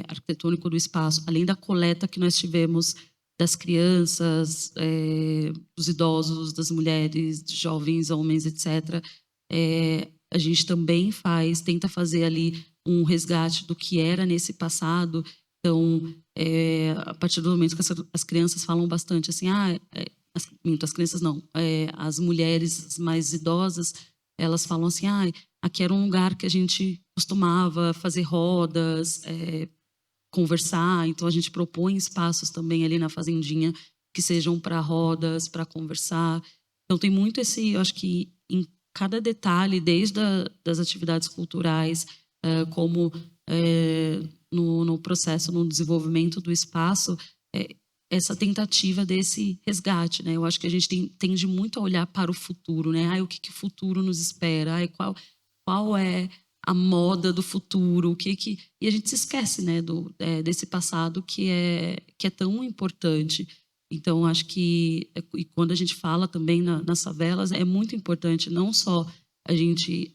arquitetônico do espaço, além da coleta que nós tivemos das crianças, dos idosos, das mulheres, dos jovens, homens, etc., a gente também tenta fazer ali um resgate do que era nesse passado. Então, a partir do momento que as crianças falam bastante assim, as crianças não, as mulheres mais idosas, elas falam assim, aqui era um lugar que a gente costumava fazer rodas, conversar. Então a gente propõe espaços também ali na fazendinha que sejam para rodas, para conversar. Então tem muito eu acho que em cada detalhe, desde das atividades culturais, como no processo, no desenvolvimento do espaço, essa tentativa desse resgate, né? Eu acho que a gente tende muito a olhar para o futuro, né? O que o futuro nos espera? Qual é a moda do futuro? E a gente se esquece, né, desse passado que é tão importante. Então, acho que e quando a gente fala também nas favelas, é muito importante não só a gente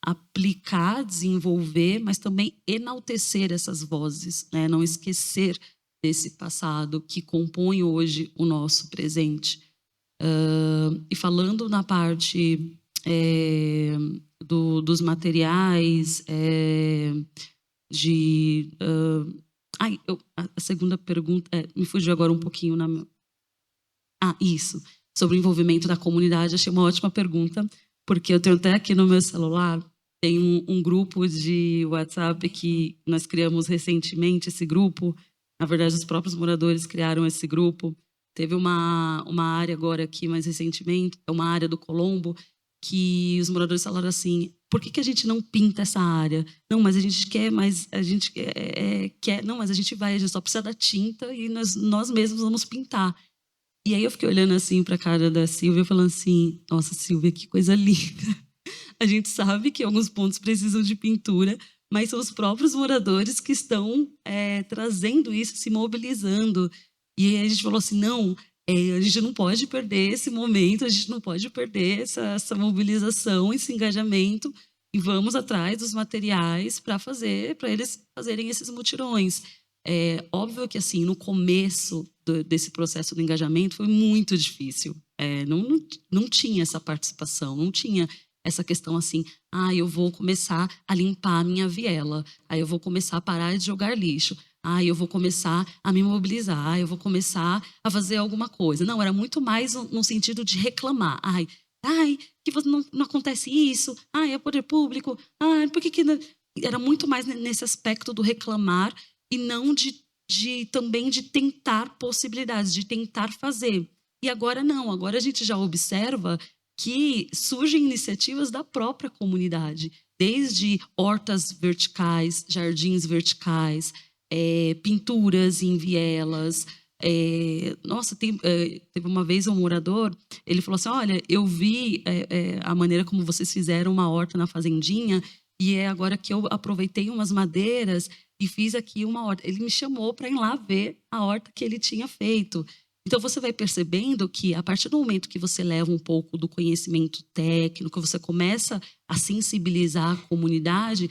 aplicar, desenvolver, mas também enaltecer essas vozes, né? Não esquecer desse passado que compõe hoje o nosso presente. E falando na parte dos materiais, a segunda pergunta me fugiu agora um pouquinho isso, sobre o envolvimento da comunidade. Achei uma ótima pergunta, porque eu tenho até aqui no meu celular, tem um grupo de WhatsApp que nós criamos recentemente. Esse grupo, na verdade, os próprios moradores criaram esse grupo. Teve uma área agora aqui, mais recentemente, uma área do Colombo, que os moradores falaram assim: por que a gente não pinta essa área? Não, mas a gente quer, mas a gente quer. Não, mas a gente só precisa da tinta e nós mesmos vamos pintar. E aí eu fiquei olhando assim para a cara da Silvia, falando assim: nossa, Silvia, que coisa linda. A gente sabe que alguns pontos precisam de pintura, mas são os próprios moradores que estão trazendo isso, se mobilizando. E aí a gente falou assim: não, a gente não pode perder esse momento, a gente não pode perder essa mobilização, esse engajamento, e vamos atrás dos materiais para eles fazerem esses mutirões. É óbvio que, assim, no começo desse processo do engajamento foi muito difícil. Não tinha essa participação, não tinha essa questão assim: eu vou começar a limpar a minha viela, aí eu vou começar a parar de jogar lixo, eu vou começar a me mobilizar, eu vou começar a fazer alguma coisa. Não, era muito mais no sentido de reclamar. Que não acontece isso? É poder público? Por que não? Era muito mais nesse aspecto do reclamar e não também de tentar possibilidades, de tentar fazer. E agora não, agora a gente já observa que surgem iniciativas da própria comunidade, desde hortas verticais, jardins verticais, pinturas em vielas. Nossa, teve uma vez um morador, ele falou assim: olha, eu vi a maneira como vocês fizeram uma horta na fazendinha, e é agora que eu aproveitei umas madeiras e fiz aqui uma horta. Ele me chamou para ir lá ver a horta que ele tinha feito. Então, você vai percebendo que, a partir do momento que você leva um pouco do conhecimento técnico, você começa a sensibilizar a comunidade,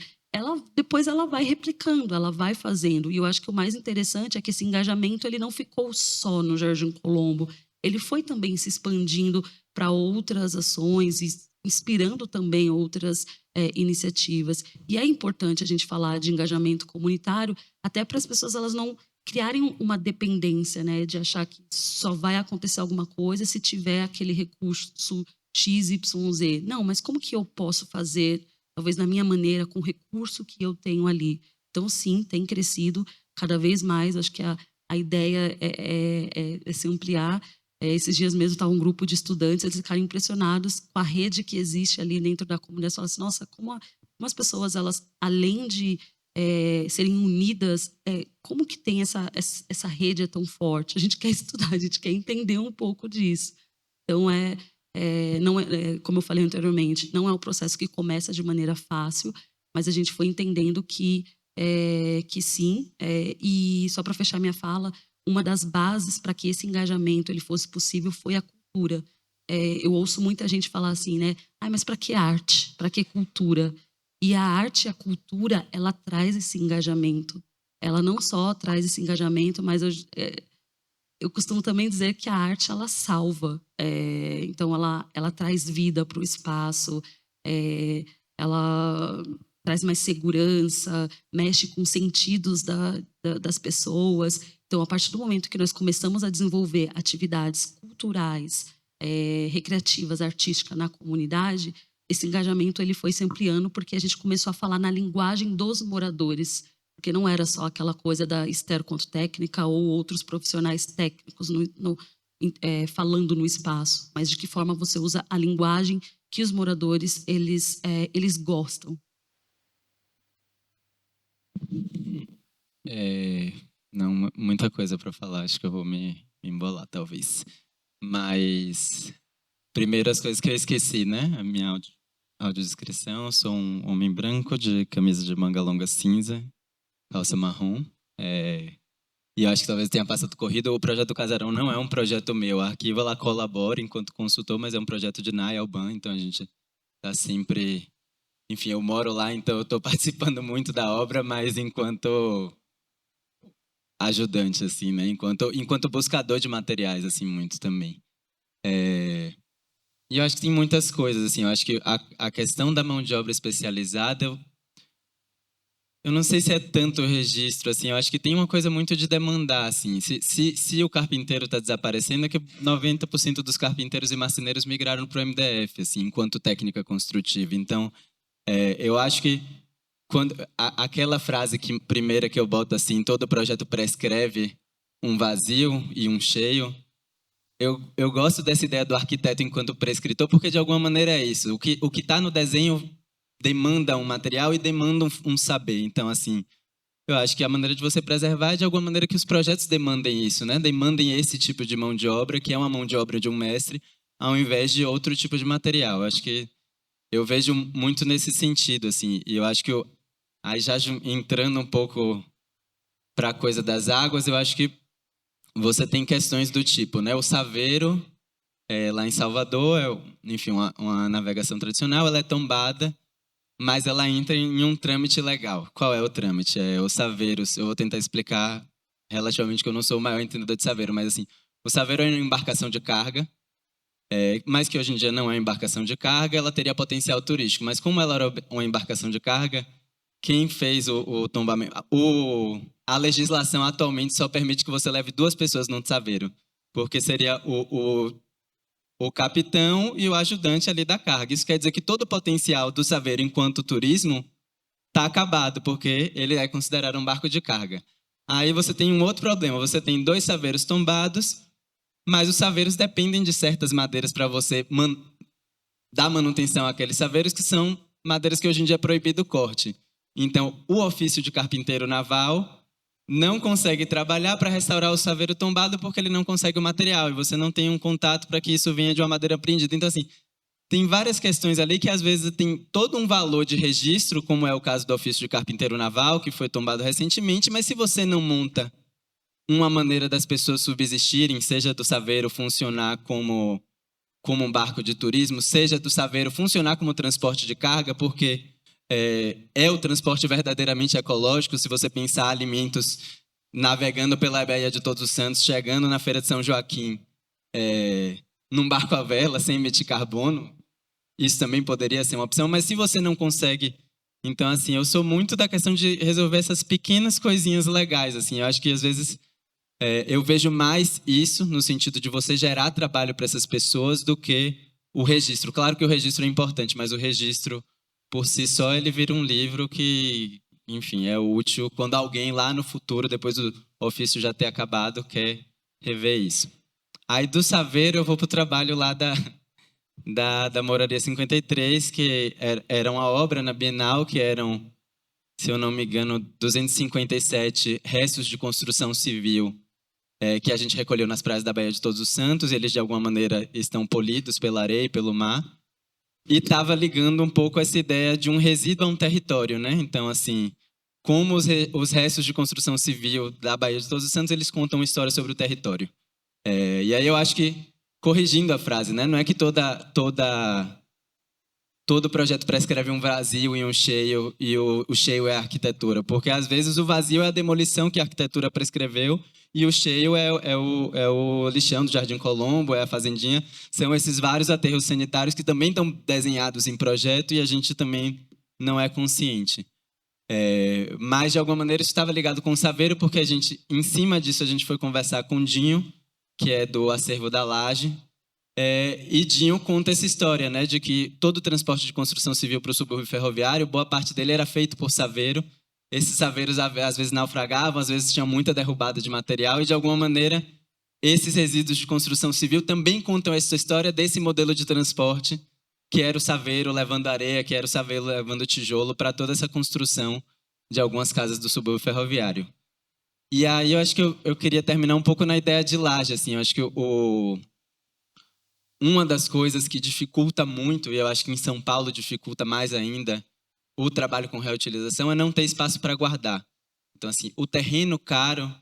depois ela vai replicando, ela vai fazendo. E eu acho que o mais interessante é que esse engajamento ele não ficou só no Jardim Colombo, ele foi também se expandindo para outras ações e inspirando também outras iniciativas. E é importante a gente falar de engajamento comunitário, até para as pessoas elas não criarem uma dependência, né, de achar que só vai acontecer alguma coisa se tiver aquele recurso X, Y, Z. Não, mas como que eu posso fazer, talvez na minha maneira, com o recurso que eu tenho ali? Então, sim, tem crescido cada vez mais. Acho que a ideia é se ampliar. Esses dias mesmo estava um grupo de estudantes, eles ficaram impressionados com a rede que existe ali dentro da comunidade. Falaram assim: nossa, como as pessoas, elas, além de serem unidas, como que tem essa rede tão forte? A gente quer estudar, a gente quer entender um pouco disso. Então, não como eu falei anteriormente, não é um processo que começa de maneira fácil, mas a gente foi entendendo que sim. E só para fechar minha fala, uma das bases para que esse engajamento ele fosse possível foi a cultura. Eu ouço muita gente falar assim, né? Mas para que arte? Para que cultura? E a arte e a cultura, ela traz esse engajamento. Ela não só traz esse engajamento, mas eu costumo também dizer que a arte, ela salva. Então, ela traz vida para o espaço, ela traz mais segurança, mexe com os sentidos das pessoas. Então, a partir do momento que nós começamos a desenvolver atividades culturais, recreativas, artísticas na comunidade, esse engajamento ele foi se ampliando porque a gente começou a falar na linguagem dos moradores, porque não era só aquela coisa da Esther quanto técnica ou outros profissionais técnicos falando no espaço, mas de que forma você usa a linguagem que os moradores eles gostam. Não, muita coisa para falar, acho que eu vou me embolar talvez. Mas primeiro as coisas que eu esqueci, né? A minha audiodescrição: eu sou um homem branco de camisa de manga longa cinza, calça marrom. E eu acho que talvez tenha passado corrido. O projeto do Casarão não é um projeto meu. A Arquiva ela colabora enquanto consultor, mas é um projeto de Naya Alban, então a gente está sempre... Enfim, eu moro lá, então eu estou participando muito da obra, mas enquanto ajudante, assim, né? Enquanto buscador de materiais, assim, muito também. E eu acho que tem muitas coisas, assim. Eu acho que a questão da mão de obra especializada, eu não sei se é tanto registro, assim. Eu acho que tem uma coisa muito de demandar, assim. Se o carpinteiro está desaparecendo, é que 90% dos carpinteiros e marceneiros migraram para o MDF, assim, enquanto técnica construtiva. Então, eu acho que aquela frase primeira que eu boto assim: todo projeto prescreve um vazio e um cheio. eu gosto dessa ideia do arquiteto enquanto prescritor, porque de alguma maneira é isso. O que está no desenho demanda um material e demanda um saber. Então, assim, eu acho que a maneira de você preservar é de alguma maneira que os projetos demandem isso, né? Demandem esse tipo de mão de obra, que é uma mão de obra de um mestre, ao invés de outro tipo de material. Eu acho que eu vejo muito nesse sentido, assim. E eu acho que aí já entrando um pouco para a coisa das águas, eu acho que você tem questões do tipo, né? O Saveiro, lá em Salvador, enfim, uma navegação tradicional, ela é tombada, mas ela entra em um trâmite legal. Qual é o trâmite? O Saveiro, eu vou tentar explicar relativamente, que eu não sou o maior entendedor de Saveiro, mas assim, o Saveiro é uma embarcação de carga, mas que hoje em dia não é embarcação de carga, ela teria potencial turístico. Mas como ela era uma embarcação de carga, quem fez o tombamento... A legislação atualmente só permite que você leve 2 pessoas no Saveiro, porque seria o capitão e o ajudante ali da carga. Isso quer dizer que todo o potencial do Saveiro enquanto turismo está acabado, porque ele é considerado um barco de carga. Aí você tem um outro problema, você tem 2 saveiros tombados, mas os saveiros dependem de certas madeiras para você dar manutenção àqueles saveiros, que são madeiras que hoje em dia é proibido o corte. Então, o ofício de carpinteiro naval não consegue trabalhar para restaurar o saveiro tombado porque ele não consegue o material e você não tem um contato para que isso venha de uma madeira prendida. Então, assim, tem várias questões ali que às vezes tem todo um valor de registro, como é o caso do ofício de carpinteiro naval, que foi tombado recentemente, mas se você não monta uma maneira das pessoas subsistirem, seja do saveiro funcionar como um barco de turismo, seja do saveiro funcionar como transporte de carga, porque é o transporte verdadeiramente ecológico, se você pensar alimentos navegando pela Baía de Todos os Santos, chegando na Feira de São Joaquim, num barco à vela, sem emitir carbono, isso também poderia ser uma opção, mas se você não consegue... Então, assim, eu sou muito da questão de resolver essas pequenas coisinhas legais, assim, eu acho que às vezes eu vejo mais isso no sentido de você gerar trabalho para essas pessoas do que o registro. Claro que o registro é importante, mas o registro por si só ele vira um livro que, enfim, é útil quando alguém lá no futuro, depois do ofício já ter acabado, quer rever isso. Aí do Saveiro eu vou para o trabalho lá da Moraria 53, que era uma obra na Bienal, que eram, se eu não me engano, 257 restos de construção civil que a gente recolheu nas praias da Baía de Todos os Santos. Eles, de alguma maneira, estão polidos pela areia e pelo mar. E estava ligando um pouco essa ideia de um resíduo a um território, né? Então, assim, como os restos de construção civil da Baía de Todos os Santos, eles contam uma história sobre o território. E aí eu acho que, corrigindo a frase, né? Não é que todo projeto prescreve um vazio e um cheio, e o cheio é a arquitetura, porque às vezes o vazio é a demolição que a arquitetura prescreveu e o cheio é o lixão do Jardim Colombo, é a fazendinha. São esses vários aterros sanitários que também estão desenhados em projeto e a gente também não é consciente. Mas, de alguma maneira, isso estava ligado com o Saveiro, porque em cima disso, a gente foi conversar com o Dinho, que é do Acervo da Laje, e Dinho conta essa história, né, de que todo o transporte de construção civil para o subúrbio ferroviário, boa parte dele era feito por saveiro. Esses saveiros às vezes naufragavam, às vezes tinham muita derrubada de material e, de alguma maneira, esses resíduos de construção civil também contam essa história desse modelo de transporte, que era o saveiro levando areia, que era o saveiro levando tijolo para toda essa construção de algumas casas do subúrbio ferroviário. E aí eu acho que eu queria terminar um pouco na ideia de laje, assim, eu acho que uma das coisas que dificulta muito, e eu acho que em São Paulo dificulta mais ainda, o trabalho com reutilização é não ter espaço para guardar. Então, assim, o terreno caro,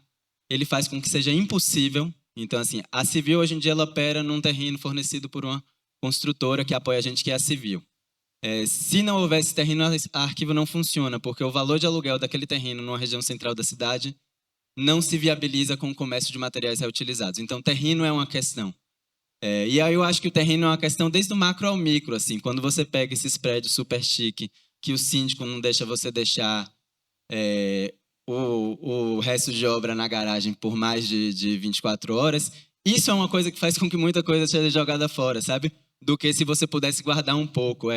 ele faz com que seja impossível. Então, assim, a Civil hoje em dia ela opera num terreno fornecido por uma construtora que apoia a gente, que é a Civil. Se não houver esse terreno, a Arquivo não funciona, porque o valor de aluguel daquele terreno numa região central da cidade não se viabiliza com o comércio de materiais reutilizados. Então, terreno é uma questão. E aí eu acho que o terreno é uma questão desde o macro ao micro, assim, quando você pega esses prédios super chique, que o síndico não deixa você deixar o resto de obra na garagem por mais de 24 horas, isso é uma coisa que faz com que muita coisa seja jogada fora, sabe? Do que se você pudesse guardar um pouco.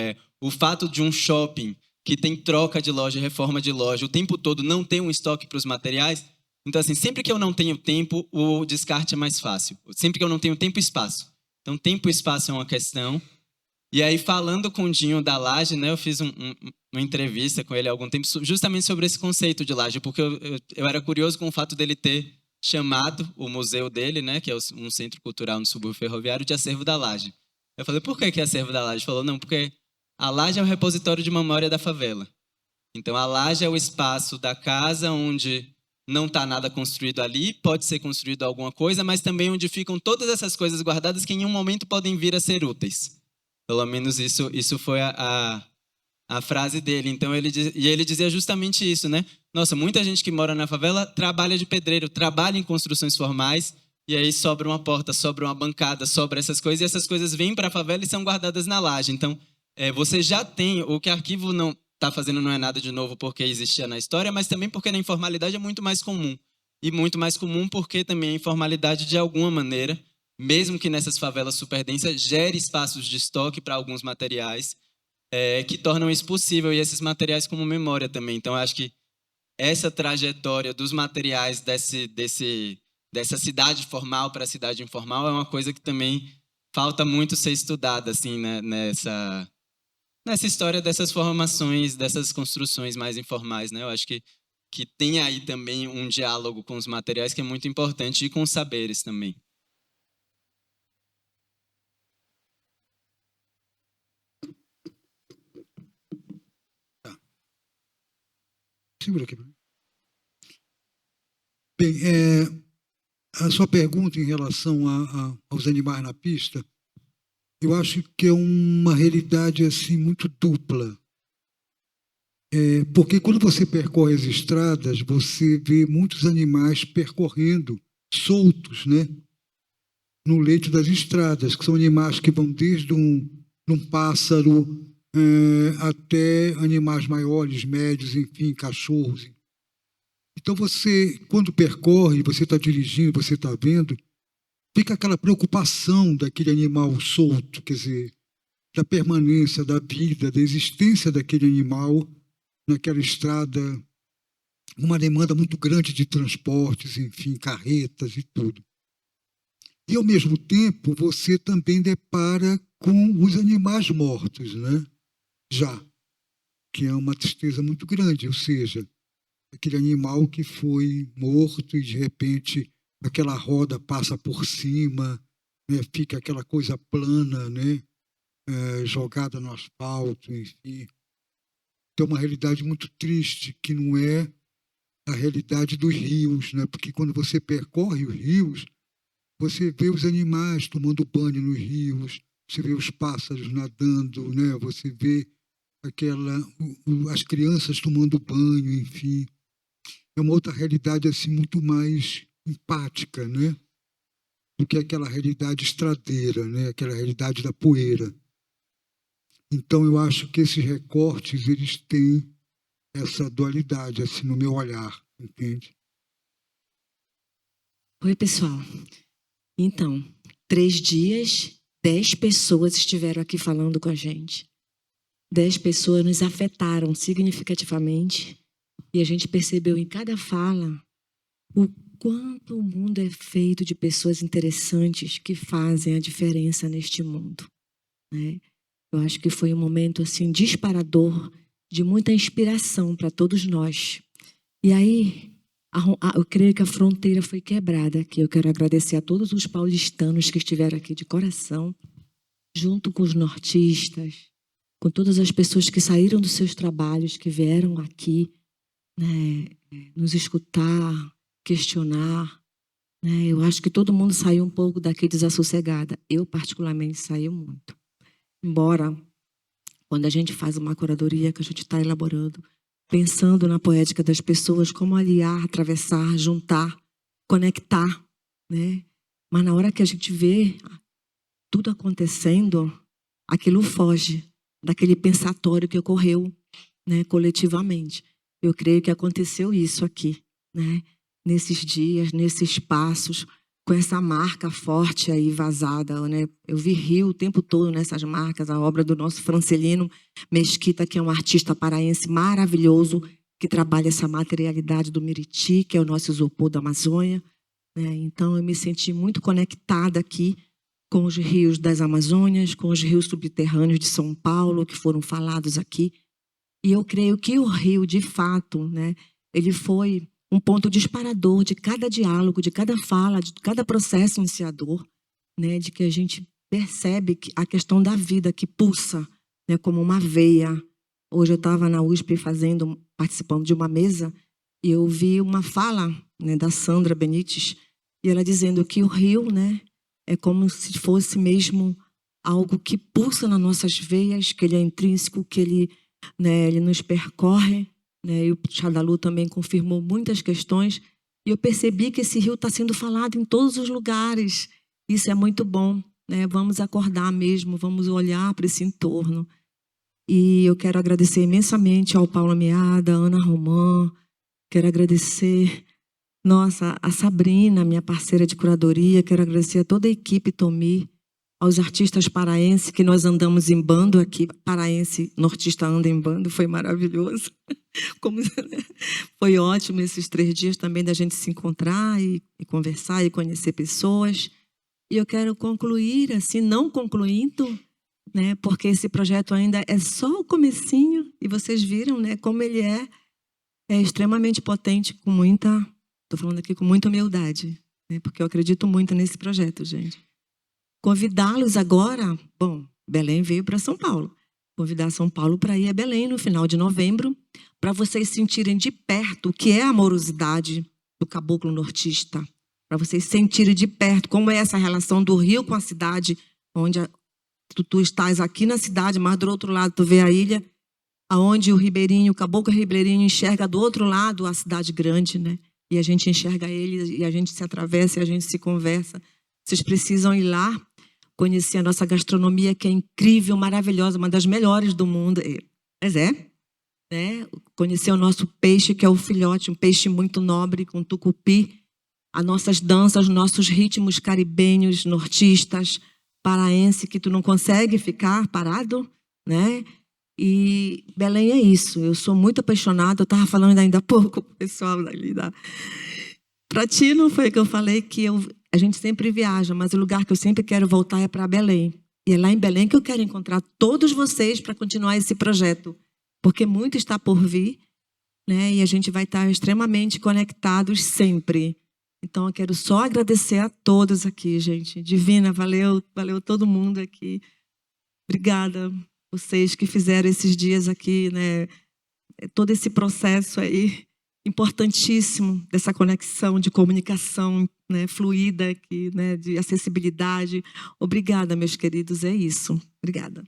O fato de um shopping que tem troca de loja, reforma de loja, o tempo todo não ter um estoque para os materiais, Então, assim, sempre que eu não tenho tempo, o descarte é mais fácil. Sempre que eu não tenho tempo e espaço. Então, tempo e espaço é uma questão. E aí, falando com o Dinho da laje, né, eu fiz uma entrevista com ele há algum tempo justamente sobre esse conceito de laje, porque eu era curioso com o fato dele ter chamado o museu dele, né, que é um centro cultural no subúrbio ferroviário, de acervo da laje. Eu falei, por que é acervo da laje? Ele falou, não, porque a laje é o repositório de memória da favela. Então, a laje é o espaço da casa onde não está nada construído ali, pode ser construído alguma coisa, mas também onde ficam todas essas coisas guardadas que em um momento podem vir a ser úteis. Pelo menos isso foi a frase dele. Então, ele dizia justamente isso, né? Nossa, muita gente que mora na favela trabalha de pedreiro, trabalha em construções formais, e aí sobra uma porta, sobra uma bancada, sobra essas coisas, e essas coisas vêm para a favela e são guardadas na laje. Então, você já tem, o que o arquivo não está fazendo não é nada de novo porque existia na história, mas também porque na informalidade é muito mais comum. E muito mais comum porque também a informalidade, de alguma maneira, mesmo que nessas favelas superdensas, gere espaços de estoque para alguns materiais que tornam isso possível, e esses materiais como memória também. Então, eu acho que essa trajetória dos materiais dessa cidade formal para a cidade informal é uma coisa que também falta muito ser estudada, assim, né, nessa história dessas formações, dessas construções mais informais, né? Eu acho que tem aí também um diálogo com os materiais que é muito importante, e com os saberes também. Segura aqui. Bem, a sua pergunta em relação aos animais na pista, eu acho que é uma realidade assim muito dupla. Porque quando você percorre as estradas, você vê muitos animais percorrendo, soltos, né? No leito das estradas, que são animais que vão desde um pássaro até animais maiores, médios, enfim, cachorros. Então você, quando percorre, você está dirigindo, você está vendo, fica aquela preocupação daquele animal solto, quer dizer, da permanência, da vida, da existência daquele animal naquela estrada, uma demanda muito grande de transportes, enfim, carretas e tudo. E, ao mesmo tempo, você também depara com os animais mortos, né? Já, que é uma tristeza muito grande, ou seja, aquele animal que foi morto e, de repente, aquela roda passa por cima, né? Fica aquela coisa plana, né? Jogada no asfalto, enfim. Tem uma realidade muito triste, que não é a realidade dos rios, né? Porque quando você percorre os rios, você vê os animais tomando banho nos rios, você vê os pássaros nadando, né? Você vê as crianças tomando banho, enfim. É uma outra realidade assim muito mais empática, né? Do que aquela realidade estradeira, né? Aquela realidade da poeira. Então, eu acho que esses recortes, eles têm essa dualidade, assim, no meu olhar, entende? Oi, pessoal. Então, 3 dias, 10 pessoas estiveram aqui falando com a gente. 10 pessoas nos afetaram significativamente, e a gente percebeu em cada fala o quanto o mundo é feito de pessoas interessantes que fazem a diferença neste mundo, né? Eu acho que foi um momento assim disparador de muita inspiração para todos nós. E aí, eu creio que a fronteira foi quebrada aqui. Eu quero agradecer a todos os paulistanos que estiveram aqui de coração, junto com os nortistas, com todas as pessoas que saíram dos seus trabalhos, que vieram aqui, né, nos escutar, questionar, né? Eu acho que todo mundo saiu um pouco daqui desassossegada. Eu, particularmente, saí muito. Embora, quando a gente faz uma curadoria que a gente está elaborando, pensando na poética das pessoas, como aliar, atravessar, juntar, conectar, né? Mas na hora que a gente vê tudo acontecendo, aquilo foge daquele pensatório que ocorreu, né, coletivamente. Eu creio que aconteceu isso aqui, né? Nesses dias, nesses passos, com essa marca forte aí vazada, né? Eu vi rio o tempo todo nessas marcas, a obra do nosso Francelino Mesquita, que é um artista paraense maravilhoso, que trabalha essa materialidade do Miriti, que é o nosso isopor da Amazônia, né? Então, eu me senti muito conectada aqui com os rios das Amazônias, com os rios subterrâneos de São Paulo, que foram falados aqui. E eu creio que o rio, de fato, né, ele foi um ponto disparador de cada diálogo, de cada fala, de cada processo iniciador, né, de que a gente percebe que a questão da vida que pulsa, né, como uma veia. Hoje eu estava na USP participando de uma mesa e eu vi uma fala, né, da Sandra Benites, e ela dizendo que o rio, né, é como se fosse mesmo algo que pulsa nas nossas veias, que ele é intrínseco, que ele, né, ele nos percorre, né, e o Chadalu também confirmou muitas questões, e eu percebi que esse rio está sendo falado em todos os lugares. Isso é muito bom, né? Vamos acordar mesmo, vamos olhar para esse entorno. E eu quero agradecer imensamente ao Paulo Meada, a Ana Romã, quero agradecer, nossa, a Sabrina, minha parceira de curadoria, quero agradecer a toda a equipe Tomi, aos artistas paraenses, que nós andamos em bando aqui, paraense, nortista anda em bando, foi maravilhoso. Foi ótimo esses 3 dias também da gente se encontrar e conversar e conhecer pessoas. E eu quero concluir, assim, não concluindo, né, porque esse projeto ainda é só o comecinho, e vocês viram, né, como ele é extremamente potente, estou falando aqui com muita humildade, né, porque eu acredito muito nesse projeto, gente. Convidá-los agora, bom, Belém veio para São Paulo, convidar São Paulo para ir a Belém no final de novembro, para vocês sentirem de perto o que é a amorosidade do caboclo nortista, para vocês sentirem de perto como é essa relação do rio com a cidade, onde tu estás aqui na cidade, mas do outro lado tu vê a ilha, aonde o caboclo ribeirinho enxerga do outro lado a cidade grande, né? E a gente enxerga ele, e a gente se atravessa, e a gente se conversa. Vocês precisam ir lá, conhecer a nossa gastronomia, que é incrível, maravilhosa, uma das melhores do mundo. Mas né? Conhecer o nosso peixe, que é o filhote, um peixe muito nobre, com tucupi, as nossas danças, nossos ritmos caribenhos, nortistas, paraense, que tu não consegue ficar parado, né? E Belém é isso. Eu sou muito apaixonada. Eu estava falando ainda há pouco com o pessoal dali da... Para ti não foi que eu falei que a gente sempre viaja, mas o lugar que eu sempre quero voltar é para Belém. E é lá em Belém que eu quero encontrar todos vocês para continuar esse projeto, porque muito está por vir, né? E a gente vai estar extremamente conectados sempre. Então, eu quero só agradecer a todos aqui, gente. Divina, valeu todo mundo aqui. Obrigada vocês que fizeram esses dias aqui, né? Todo esse processo aí importantíssimo dessa conexão de comunicação, né, fluida aqui, né, de acessibilidade. Obrigada, meus queridos, é isso. Obrigada.